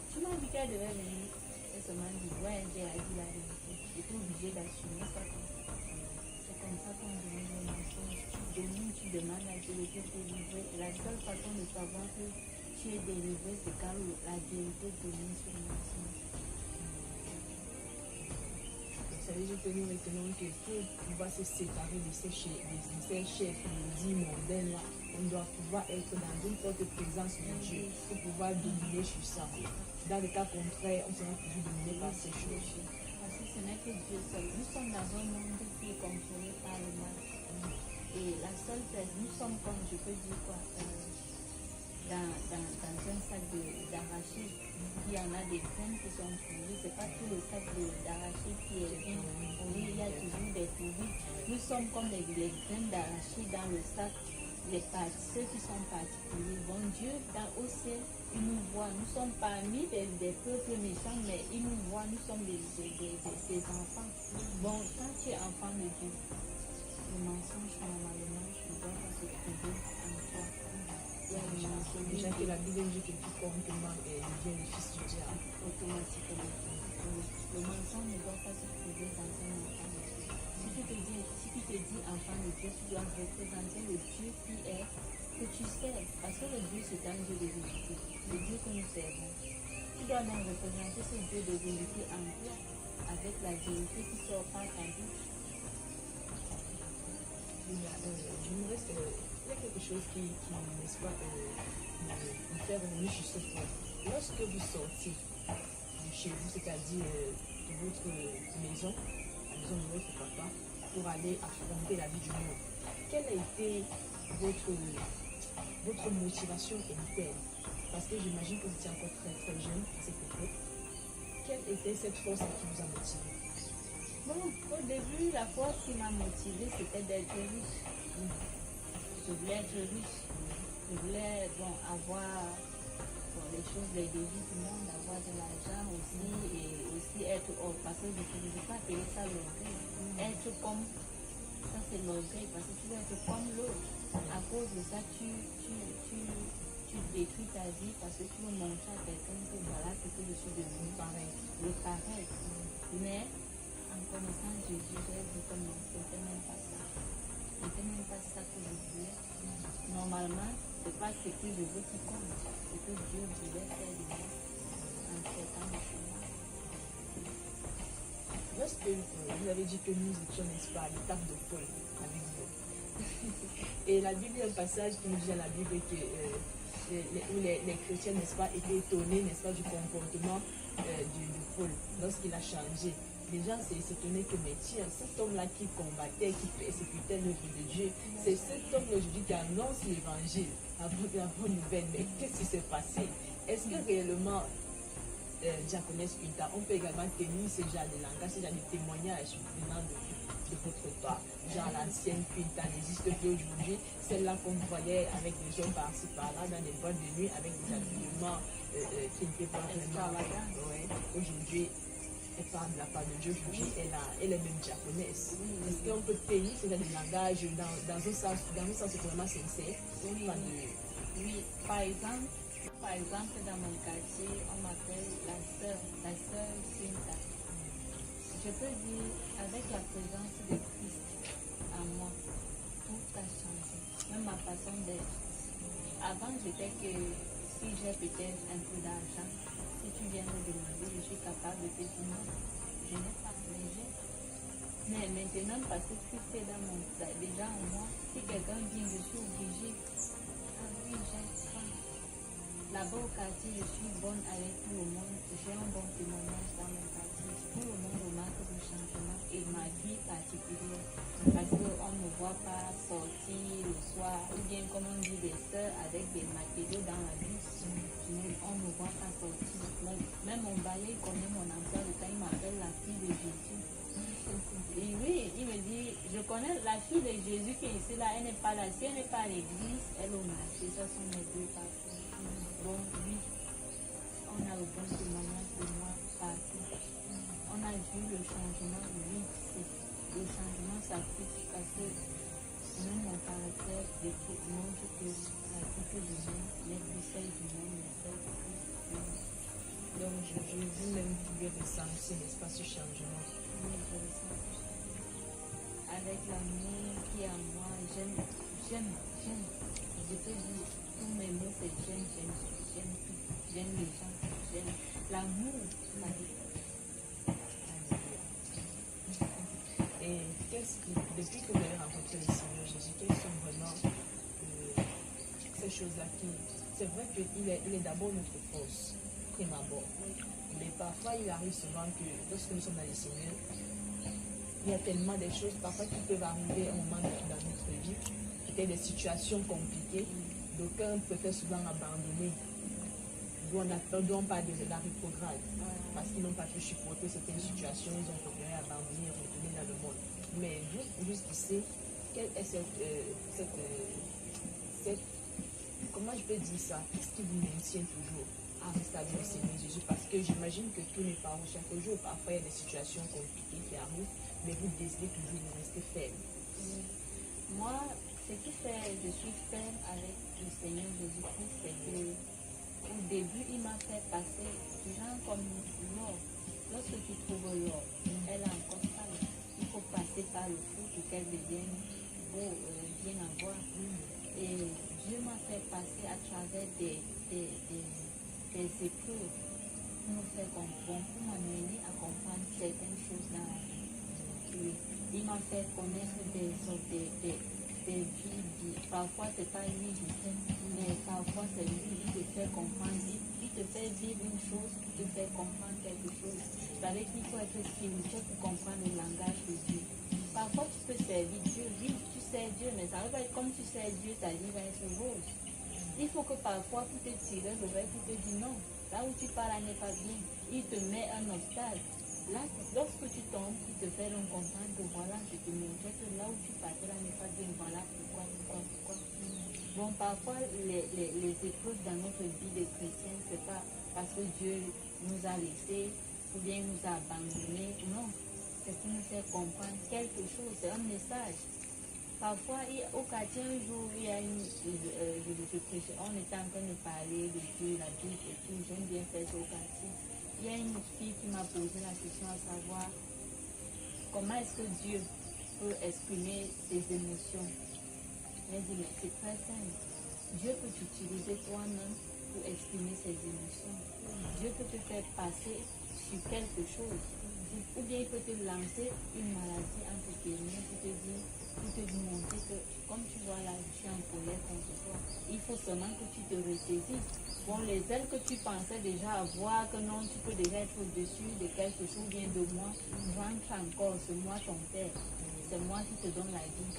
Tu m'as dit qu'elle devait venir. Elle se m'a dit, ouais, j'ai dit la vérité. J'étais obligée d'assumer ça. C'est comme ça qu'on domine le mensonge. Tu domines, tu demandes à Dieu de te délivrer. Et la seule façon de savoir que tu es délivré, c'est quand la vérité domine sur le mensonge. Ça veut dire que nous retenons que pour pouvoir se séparer de ces chefs mondains là, on doit pouvoir être dans une forte présence de Dieu pour pouvoir dominer sur ça. Dans le cas contraire, on sera toujours dominé par ces choses. Parce que ce n'est que Dieu seul. Nous sommes dans un monde qui est contrôlé par le mal. Et la seule chose, nous sommes comme, je peux dire quoi, dans un sac d'arachide. Il y en a des graines qui sont pourries. Ce n'est pas tout le sac d'arachide qui est bien pourri. Il y a toujours des pourris. Nous sommes comme les graines d'arachide dans le sac. Ceux qui sont particuliers. Bon Dieu, au ciel, il nous voit. Nous sommes parmi des peuples méchants, mais il nous voit. Nous sommes ses enfants. Bon, quand tu es enfant de Dieu, le mensonge, normalement, ne doit pas se trouver en toi. Il y a le mensonge Déjà que la Bible dit que quiconque ment devient le fils du diable. automatiquement. Le mensonge ne doit pas se trouver dans un enfant de Dieu. Si tu te dis enfant de Dieu, tu dois représenter le Dieu qui est, que tu sais. Parce que le Dieu, c'est un Dieu de vérité. Le Dieu que nous servons. Tu dois même représenter ce Dieu de vérité en toi, avec la vérité qui sort par ta bouche. J'aimerais, il y a quelque chose qui n'est-ce pas, me fait revenir sur ce point. Lorsque vous sortez de chez vous, c'est-à-dire de votre maison, la maison de votre papa, pour aller affronter la vie du monde, quelle a été votre motivation interne? Parce que j'imagine que vous étiez encore très très jeune à cette époque. Quelle était cette force qui vous a motivé? Bon, au début, la force qui m'a motivée, c'était d'être riche. Je voulais être riche. Je voulais avoir les choses, les désirs du monde, avoir de l'argent aussi, et aussi être parce que je ne veux pas appeler ça l'orgueil. Être comme, ça c'est l'orgueil, parce que tu veux être comme l'autre. À cause de ça, tu détruis ta vie parce que tu veux montrer à quelqu'un que voilà ce que je suis devenu pareil, le pareil. Mais en connaissant Jésus, j'ai dit que non, ce n'était même pas ça. Ce n'était même pas ça que je voulais. Normalement, ce n'est pas ce que je veux qui compte, ce que Dieu voulait faire de moi en traitant de chemin. Lorsque vous avez dit que nous étions, n'est-ce pas, à l'étape de Paul avec vous. Et la Bible, il y a un passage qui nous dit à la Bible que où les chrétiens, n'est-ce pas, étaient étonnés, n'est-ce pas, du comportement de Paul lorsqu'il a changé. Les gens s'étonnaient que, mais tiens, cet homme-là qui combattait, qui persécutait l'œuvre de Dieu, c'est cet homme aujourd'hui qui annonce l'évangile, la bonne nouvelle. Mais qu'est-ce qui s'est passé? Est-ce que réellement, Diaconesse Quinta, on peut également tenir ce genre de langage, ce genre de témoignage venant de votre part? Genre l'ancienne Quinta n'existe plus aujourd'hui, celle-là qu'on voyait avec des gens par-ci par-là dans des boîtes de nuit avec des habillements qui n'étaient pas vraiment. Ouais. Aujourd'hui, elle parle de la part de Dieu, aujourd'hui, elle est même diaconesse. Est-ce qu'on peut tenir ce genre de langage dans un sens vraiment sincère? Oui, par exemple, dans mon quartier, on m'appelle la sœur Quinta. Je peux dire, avec la présence de Christ en moi, tout a changé, même ma façon d'être. Avant, j'étais que si j'ai peut-être un peu d'argent, si tu viens me demander, je suis capable de te dire non, je n'ai pas léger. Mais maintenant, parce que Christ est déjà en moi, si quelqu'un vient, je suis obligée. Ah oui, j'ai faim. Là-bas au quartier, je suis bonne avec tout le monde. J'ai un bon témoignage dans mon quartier. Tout le monde remarque le changement et ma vie particulière. Parce qu'on ne me voit pas sortir le soir, ou bien comme on dit des sœurs avec des matériaux dans la bus. On ne me voit pas sortir. Même mon bailli connaît mon emploi de temps, il m'appelle la fille de Jésus. Et oui, il me dit, je connais la fille de Jésus qui est ici, là, elle n'est pas là. Si elle n'est pas à l'église, elle est au marché. Ce sont mes deux parties. Bon, oui, on a le bon témoignage de moi partout. On a vu le changement, oui, le changement s'affiche parce que même mon caractère montre que la vie que je vis, les conseils du monde, les faits de Christ. Donc, je veux même pouvez ressentir, n'est-ce pas, ce changement. Oui, je ressens. Avec l'amour qui est en moi, j'aime. Je peux dire, tous mes mots, c'est j'aime tout. J'aime les gens, j'aime l'amour. Et depuis que vous avez rencontré le Seigneur Jésus, quelles sont vraiment ces choses-là qui... C'est vrai qu'il est d'abord notre force, prime abord. Mais parfois, il arrive souvent que lorsque nous sommes dans le Seigneur, il y a tellement de choses parfois qui peuvent arriver à un moment dans notre vie, peut-être des situations compliquées. D'aucuns préfèrent souvent abandonner. D'où on parle de la rétrograde, parce qu'ils n'ont pas pu supporter certaines situations, ils ont préféré abandonner et retourner dans le monde. Mais juste ici, quelle est comment je peux dire ça? Qu'est-ce qui vous maintient toujours à rester avec le Seigneur Jésus? Parce que j'imagine que tout n'est pas chaque jour. Parfois, il y a des situations compliquées qui arrivent, mais vous décidez toujours de rester ferme. Moi, ce qui fait, je suis ferme avec le Seigneur Jésus-Christ, c'est que au début, il m'a fait passer, genre comme l'or. Lorsque tu trouves l'or, elle est encore sale. Il faut passer par le feu pour qu'elle devienne beau, bien à voir. Et Dieu m'a fait passer à travers des épreuves pour nous faire comprendre, pour m'amener à comprendre certaines choses dans la vie. Oui. Il m'a fait connaître des vies. Parfois, c'est pas lui du tout, mais parfois, c'est lui qui te fait comprendre. Il te fait vivre une chose, il te fait comprendre quelque chose. C'est-à-dire qu'il faut être spirituel pour comprendre le langage de Dieu. Parfois, tu peux servir Dieu. Oui, tu sers Dieu, mais ça va pas être comme tu sers Dieu, ta vie va être rose. Il faut que parfois, pour te tirer l'oreille, pour te dire non, là où tu pars, là n'est pas bien. Il te met un obstacle. Là, lorsque tu tombes, il te fait comprendre que voilà, je te montrais que là où tu partais, là n'est pas bien. Voilà pourquoi. Bon, parfois, les épreuves dans notre vie de chrétien, c'est pas parce que Dieu nous a laissés ou bien nous a abandonnés. Non, c'est pour nous faire comprendre quelque chose, c'est un message. Parfois, au quartier, un jour, il y a je prêchais, on était en train de parler de Dieu, la Bible et tout, j'aime bien faire ça au quartier. Il y a une fille qui m'a posé la question à savoir comment est-ce que Dieu peut exprimer ses émotions. Elle dit, mais c'est très simple. Dieu peut t'utiliser toi-même pour exprimer ses émotions. Dieu peut te faire passer sur quelque chose. Ou bien il peut te lancer une maladie entre tes mains pour te montrer que, comme tu vois là, je suis en colère contre toi. Il faut seulement que tu te ressaisisses. Bon, les ailes que tu pensais déjà avoir, que non, tu peux déjà être au-dessus de quelque chose, bien de moi, rentre encore, c'est moi ton père. C'est moi qui te donne la vie.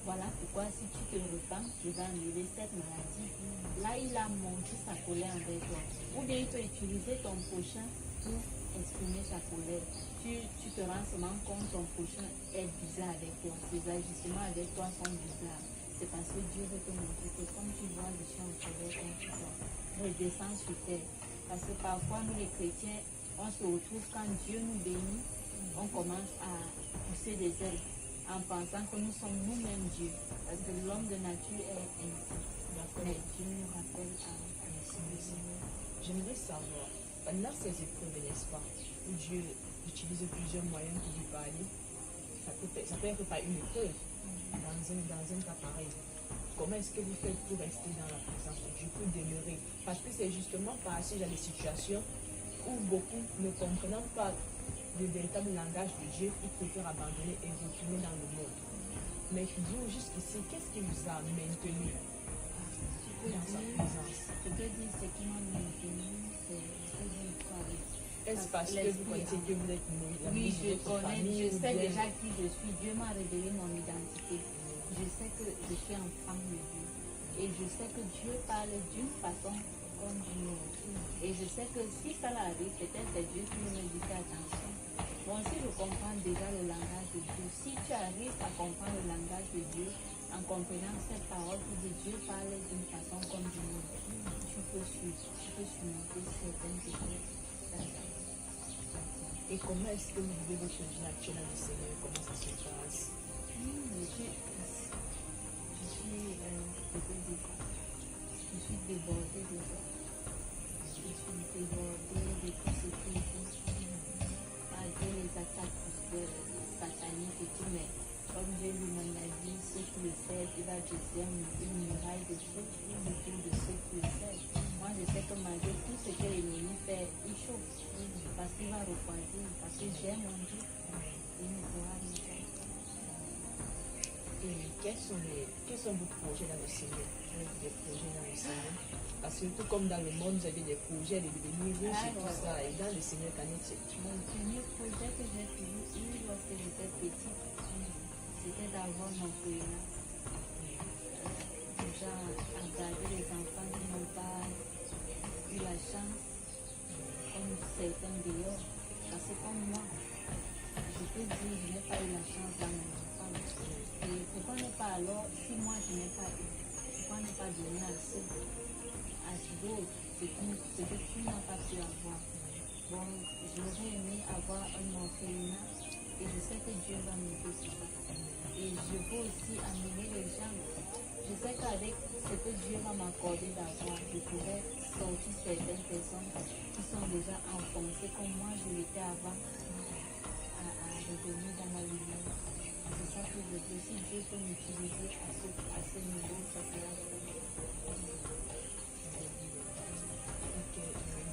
Voilà pourquoi si tu te repens, je vais enlever cette maladie. Là, il a montré sa colère envers toi. Ou bien il peut utiliser ton prochain pour exprimer sa colère. Tu te rends seulement compte ton prochain est bizarre avec toi. Ses agissements avec toi sont bizarres. C'est parce que Dieu veut te montrer que comme tu vois, je suis en colère contre toi. Redescends sur terre. Parce que parfois, nous les chrétiens, on se retrouve quand Dieu nous bénit, on commence à pousser des ailes en pensant que nous sommes nous-mêmes Dieu. Parce que l'homme de nature est ainsi. Mais Dieu nous rappelle à merci. J'aimerais savoir, pendant ces épreuves, n'est-ce pas, où Dieu utilise plusieurs moyens pour lui parler, ça peut être pas une épreuve dans un cas pareil. Comment est-ce que vous faites pour rester dans la présence de Dieu, pour demeurer? Parce que c'est justement par ces genre de situations où beaucoup ne comprenant pas le véritable langage de Dieu, ils préfèrent abandonner et retourner dans le monde. Mais vous, jusqu'ici, qu'est-ce qui vous a maintenu dans sa présence? Je peux dire ce qui m'a maintenu, c'est une soirée. Est-ce parce que vous connaissez que vous êtes oui, je connais, je sais déjà qui je suis. Dieu m'a révélé mon identité. Je sais que je suis enfant de Dieu. Et je sais que Dieu parle d'une façon comme d'une autre. Et je sais que si ça arrive, peut-être c'est Dieu qui me dit attention. Bon, si je comprends déjà le langage de Dieu, si tu arrives à comprendre le langage de Dieu, en comprenant cette parole où Dieu parle d'une façon comme d'une autre, tu peux surmonter certaines épreuves. Et comment est-ce que vous vivez votre vie actuelle avec le Seigneur? Comment ça se passe? Je suis débordée de ça. Je suis débordée de tout ce qui est malgré les attaques sataniques et tout, mais comme Dieu lui-même a dit, ceux qui le servent, il va jeter une muraille de feu autour de ceux qui le servent. Moi, je sais que malgré tout ce que l'ennemi fait, il chauffe. Parce qu'il va refroidir, parce que j'aime mon Dieu. Il ne pourra rien faire. Et quels sont vos projets dans le Seigneur? Des projets dans le Seigneur? Parce que tout comme dans le monde, vous avez des projets de devenir riche et tout ça. Et dans le Seigneur, qu'en est-il? Le premier projet que j'ai toujours eu lorsque j'étais petite, c'était d'avoir mon orphelinat. Déjà, à garder les enfants qui n'ont pas eu la chance, comme certains dehors. Parce que comme moi, je peux dire que je n'ai pas eu la chance dans mon enfance. Et pourquoi ne pas alors, si moi je n'ai pas eu, pourquoi ne pas donner assez à d'autres ce que tu n'as pas pu avoir? Bon, j'aurais aimé avoir un orphelinat Et je sais que Dieu va m'aider sur ça. Et je peux aussi amener les gens. Je sais qu'avec ce que Dieu va m'accorder d'avoir, je pourrais sortir certaines personnes qui sont déjà enfoncées comme moi je l'étais avant à revenir dans la lumière. C'est ça que je veux. Si Dieu peut m'utiliser à ce niveau, ça sera très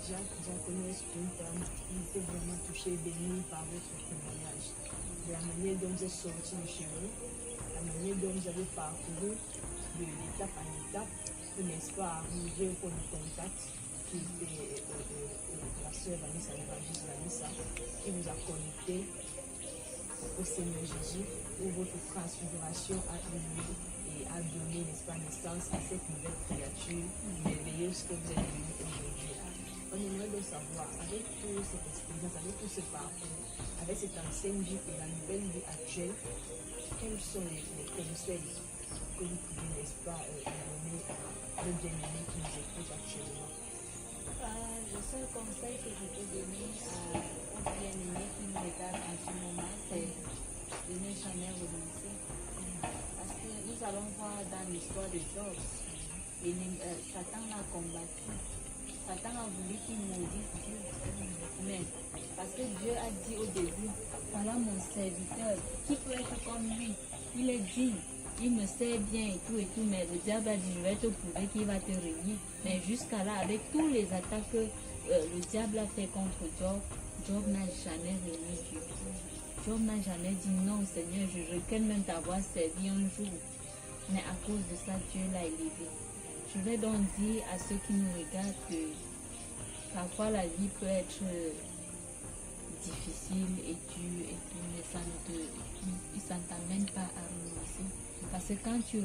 Diaconesse Quintan, il était vraiment touché et béni par votre témoignage. De la manière dont vous êtes sorti de chez vous, la manière dont vous avez parcouru de l'étape en étape, pour n'est-ce pas arriver au point de contact qui était la sœur Vanessa, l'évangile Vanessa, qui vous a connecté au Seigneur Jésus, où votre transfiguration a eu lieu et a donné, n'est-ce pas, naissance à cette nouvelle créature merveilleuse que vous êtes devenue aujourd'hui. On aimerait donc savoir, avec toute cette expérience, avec tout ce parcours, avec cette ancienne vie et la nouvelle vie actuelle, quels sont les conseils que vous pouvez, n'est-ce pas, donner à nos bien-aimés qui nous écoutent actuellement? Le seul conseil que je peux donner aux bien-aimés qui nous regardent en ce moment, c'est de ne jamais renoncer. Parce que nous allons voir dans l'histoire de Job, Satan l'a combattu. Satan a voulu qu'il maudisse Dieu. Mais parce que Dieu a dit au début, voilà mon serviteur, qui peut être comme lui? Il est digne, il me sert bien et tout, mais le diable a dit, je vais te prouver qu'il va te régner. Mais jusqu'à là, avec tous les attaques que le diable a fait contre Job, Job n'a jamais régné Dieu. Job n'a jamais dit, non Seigneur, je regrette même t'avoir servi un jour. Mais à cause de ça, Dieu l'a élevé. Je vais donc dire à ceux qui nous regardent que parfois la vie peut être difficile et dure et tout, mais ça ne t'amène pas à renoncer. Parce que quand tu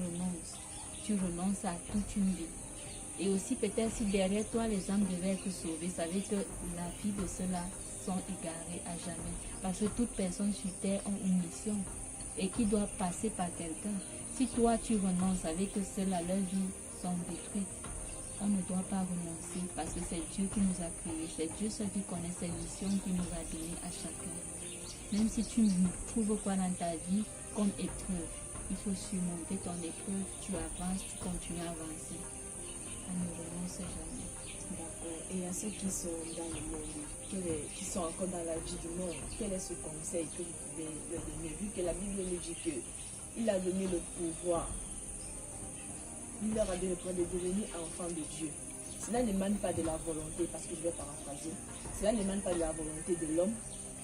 renonces à toute une vie. Et aussi peut-être si derrière toi les âmes devaient être sauvées, savez que la vie de ceux-là sont égarées à jamais. Parce que toute personne sur terre a une mission et qui doit passer par quelqu'un. Si toi tu renonces avec que ceux-là, leur vie sont détruites, on ne doit pas renoncer parce que c'est Dieu qui nous a créés, c'est Dieu seul qui connaît ses missions qui nous a données à chacun. Même si tu trouves quoi dans ta vie comme épreuve, il faut surmonter ton épreuve, tu avances, tu continues à avancer. On ne renonce jamais. D'accord. Et à ceux qui sont dans le monde, qui sont encore dans la vie du monde, quel est ce conseil que vous pouvez leur donner, vu que la Bible nous dit qu'il a donné le pouvoir, il leur a donné le pouvoir de devenir enfants de Dieu. Cela n'émane pas de la volonté, parce que je vais paraphraser, cela n'émane pas de la volonté de l'homme,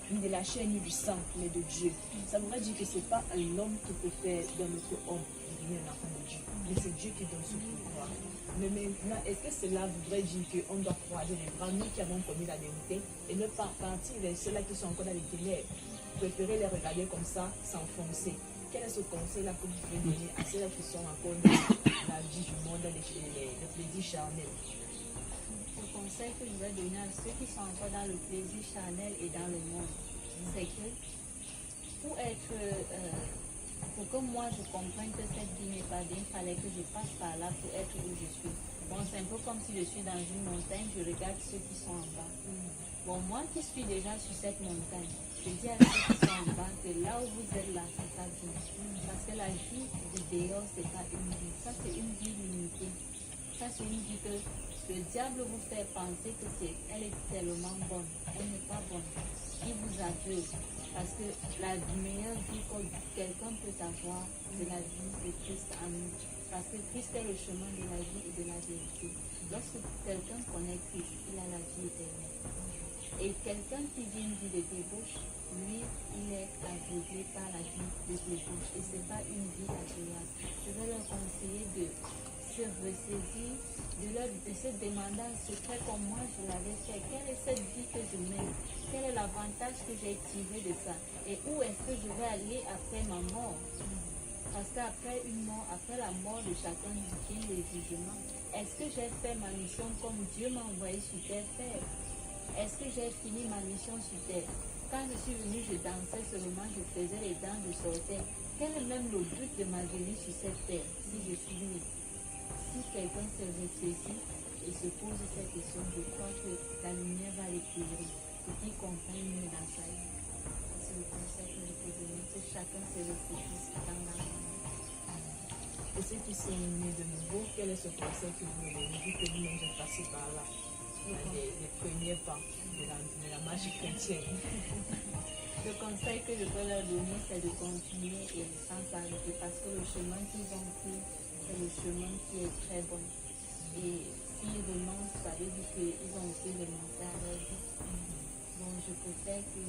ni de la chair, ni du sang, mais de Dieu. Ça voudrait dire que ce n'est pas un homme qui peut faire de notre homme devenir un enfant de Dieu, mais c'est Dieu qui donne ce pouvoir. Mais maintenant, est-ce que cela voudrait dire qu'on doit croiser les bras, nous qui avons connu la vérité, et ne pas partir vers ceux-là qui sont encore dans les ténèbres, préférer les regarder comme ça, s'enfoncer? Quel est ce conseil-là que vous pouvez donner à ceux-là qui sont encore dans la vie du monde, dans les plaisirs charnels? Le conseil que je vais donner à ceux qui sont encore dans le plaisir charnel et dans le monde, c'est que pour que moi je comprenne que cette vie n'est pas bien, il fallait que je passe par là pour être où je suis. Bon, c'est un peu comme si je suis dans une montagne, je regarde ceux qui sont en bas. Bon, moi qui suis déjà sur cette montagne, je dis à ceux qui sont en bas que là où vous êtes là, c'est pas bien. Parce que la vie du dehors, c'est pas une vie. Ça, c'est une vie limitée. Ça, c'est une vie que le diable vous fait penser que elle est tellement bonne. Elle n'est pas bonne. Il vous aveugle. Parce que la meilleure vie que quelqu'un peut avoir, c'est la vie de Christ en nous. Parce que Christ est le chemin de la vie et de la vérité. Lorsque quelqu'un connaît Christ, il a la vie éternelle. Et quelqu'un qui vit une vie de débauche, lui, il est aveuglé par la vie de débauche. Et ce n'est pas une vie agréable. Je vais leur conseiller de se ressaisir, de se demander en secret comme moi je l'avais fait. Quelle est cette vie que je mène? Quel est l'avantage que j'ai tiré de ça? Et où est-ce que je vais aller après ma mort? Parce qu'après une mort, après la mort de chacun, vient le jugement. Est-ce que j'ai fait ma mission comme Dieu m'a envoyé sur terre faire? Est-ce que j'ai fini ma mission sur terre? Quand je suis venue, je dansais seulement, je faisais les dents, je sortais. Quel est même le but de ma venue sur cette terre si je suis née? Si quelqu'un se réfléchit et se pose cette question, je crois que la lumière va l'éclairer et qu'il comprenne mieux dans sa vie. C'est le conseil que je c'est le focus dans la maman. Et ceux qui sont nés de nouveau, quel est ce conseil que vous leur donnez, vu que vous-même êtes passé par là, les premiers pas de la marche chrétienne? Le conseil que je peux leur donner, c'est de continuer et sans s'arrêter parce que le chemin qu'ils ont pris, c'est le chemin qui est très bon. Et s'ils renoncent, ça veut dire qu'ils ont aussi renoncé à leur vie. Donc je préfère que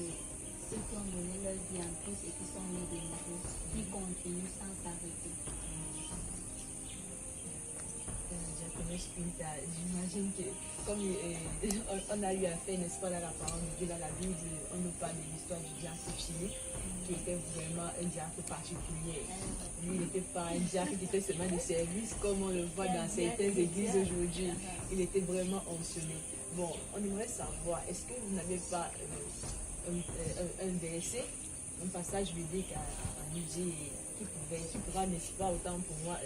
ceux qui ont donné leur vie en plus et qui sont nés de nouveau, qu'ils continuent sans s'arrêter. J'imagine que comme on a eu affaire, n'est-ce pas, à la parole de Dieu, dans la Bible, on nous parle de l'histoire du diacre Philippe, qui était vraiment un diacre particulier. Lui, il n'était pas un diacre qui était seulement de service, comme on le voit dans certaines églises aujourd'hui. Il était vraiment onction. Bon, on aimerait savoir, est-ce que vous n'avez pas un verset, un passage biblique à nous dire qui pourra, n'est-ce pas, autant pour moi,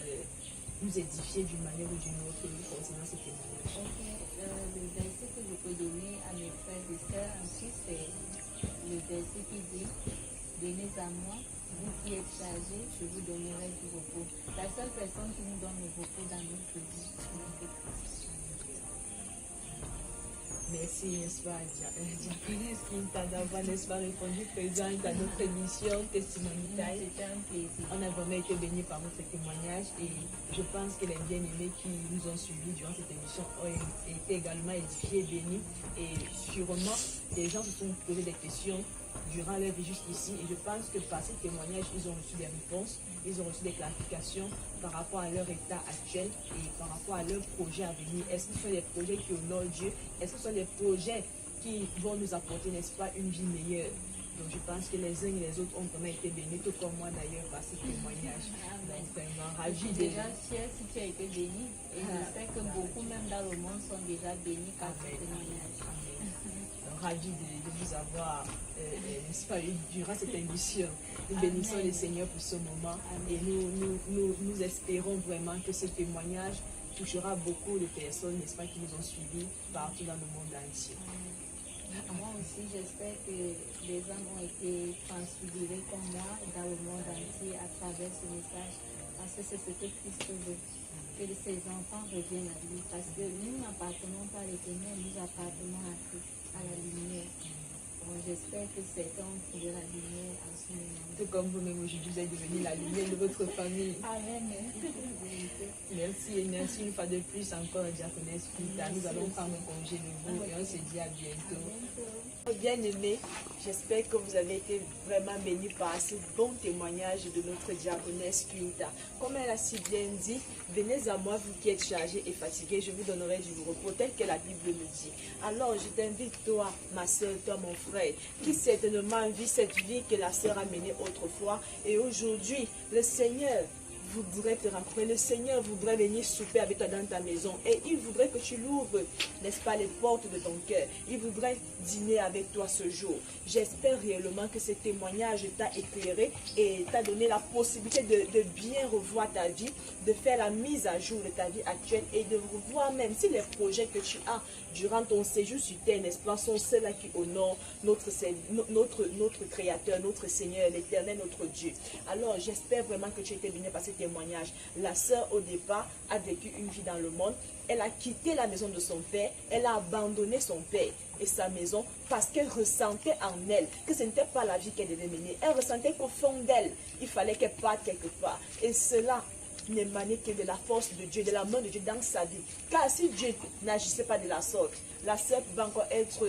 nous édifier d'une manière ou d'une autre concernant ce témoignage? Le verset que je peux donner à mes frères et sœurs ensuite, c'est le verset qui dit: venez à moi, vous qui êtes chargés, je vous donnerai du repos. La seule personne qui nous donne le repos dans notre vie, c'est Christ. Merci, n'est-ce pas, Diaconesse Quinta, d'avoir, n'est-ce pas, répondu présente à notre émission Testimony Time. C'était un plaisir. On a vraiment été bénis par votre témoignage et je pense que les bien-aimés qui nous ont suivis durant cette émission ont été également édifiés, bénis, et sûrement des gens se sont posés des questions durant leur vie jusqu'ici, et je pense que par ces témoignages, ils ont reçu des réponses, ils ont reçu des clarifications par rapport à leur état actuel et par rapport à leurs projets à venir. Est-ce que ce sont des projets qui honorent Dieu? Est-ce que ce sont des projets qui vont nous apporter, n'est-ce pas, une vie meilleure? Donc je pense que les uns et les autres ont vraiment été bénis, tout comme moi d'ailleurs, par ces témoignages. Donc vraiment ravi Je suis de... déjà fière si tu as été béni, et je sais que beaucoup même dans le monde sont déjà bénis par ce témoignage. Ravi de vous avoir, n'est-ce pas, durant cette émission. Nous bénissons le Seigneur pour ce moment. Et nous espérons vraiment que ce témoignage touchera beaucoup de personnes, n'est-ce pas, qui nous ont suivis partout dans le monde entier. Moi aussi, j'espère que les hommes ont été transfigurés comme moi dans le monde entier à travers ce message, parce que c'est ce que Christ veut, que ses enfants reviennent à lui, parce que nous n'appartenons pas à l'éternel, nous appartenons à Christ, à la lumière. Bon, j'espère que certains ont trouvé la lumière en ce moment. Tout comme vous-même aujourd'hui, vous êtes devenu la lumière de votre famille. Amen. Merci et merci une fois de plus encore, Diaconesse Quinta. Nous allons prendre congé de vous et on se dit à bientôt. Bien-aimés, j'espère que vous avez été vraiment bénis par ce bon témoignage de notre diaconesse Quinta. Comme elle a si bien dit, venez à moi, vous qui êtes chargés et fatigués, je vous donnerai du repos, tel que la Bible le dit. Alors, je t'invite, toi, ma soeur, toi, mon frère, qui certainement vit cette vie que la sœur a menée autrefois. Et aujourd'hui, le Seigneur voudrait te rencontrer, le Seigneur voudrait venir souper avec toi dans ta maison et il voudrait que tu l'ouvres, n'est-ce pas, les portes de ton cœur. Il voudrait dîner avec toi ce jour. J'espère réellement que ce témoignage t'a éclairé et t'a donné la possibilité de bien revoir ta vie, de faire la mise à jour de ta vie actuelle et de revoir même si les projets que tu as durant ton séjour sur terre, n'est-ce pas, sont ceux-là qui honorent notre Créateur, notre Seigneur, l'Éternel, notre Dieu. Alors, j'espère vraiment que tu as été béni par ce témoignage. La sœur, au départ, a vécu une vie dans le monde. Elle a quitté la maison de son père. Elle a abandonné son père et sa maison parce qu'elle ressentait en elle que ce n'était pas la vie qu'elle devait mener. Elle ressentait qu'au fond d'elle, il fallait qu'elle parte quelque part. Et cela n'émanait que de la force de Dieu, de la main de Dieu dans sa vie. Car si Dieu n'agissait pas de la sorte, la sœur pouvait encore être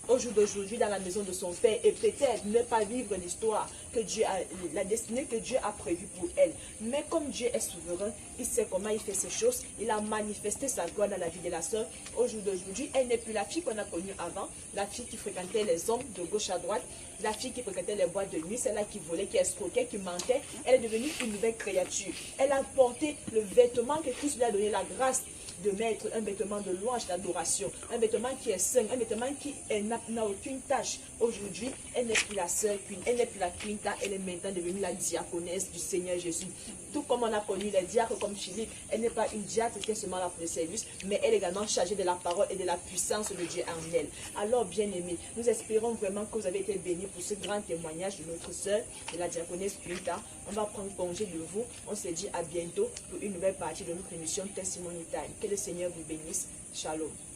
au jour d'aujourd'hui dans la maison de son père et peut-être ne pas vivre l'histoire que Dieu a, la destinée que Dieu a prévue pour elle. Mais comme Dieu est souverain, il sait comment il fait ces choses. Il a manifesté sa gloire dans la vie de la sœur. Au jour d'aujourd'hui, elle n'est plus la fille qu'on a connue avant, la fille qui fréquentait les hommes de gauche à droite, la fille qui fréquentait les boîtes de nuit, celle-là qui volait, qui escroquait, qui mentait. Elle est devenue une nouvelle créature. Elle a porté le vêtement que Christ lui a donné, la grâce de mettre un vêtement de louange, d'adoration, un vêtement qui est saint, un vêtement qui n'a aucune tâche. Aujourd'hui, elle n'est plus la sœur Queen, elle n'est plus la Quinta, elle est maintenant devenue la diaconesse du Seigneur Jésus. Tout comme on a connu les diacres comme Philippe, elle n'est pas une diacre qui est seulement là pour le service, mais elle est également chargée de la parole et de la puissance de Dieu en elle. Alors, bien-aimés, nous espérons vraiment que vous avez été bénis pour ce grand témoignage de notre sœur, de la diaconesse Quinta. On va prendre congé de vous. On se dit à bientôt pour une nouvelle partie de notre émission Testimony Time. Que le Seigneur vous bénisse. Shalom.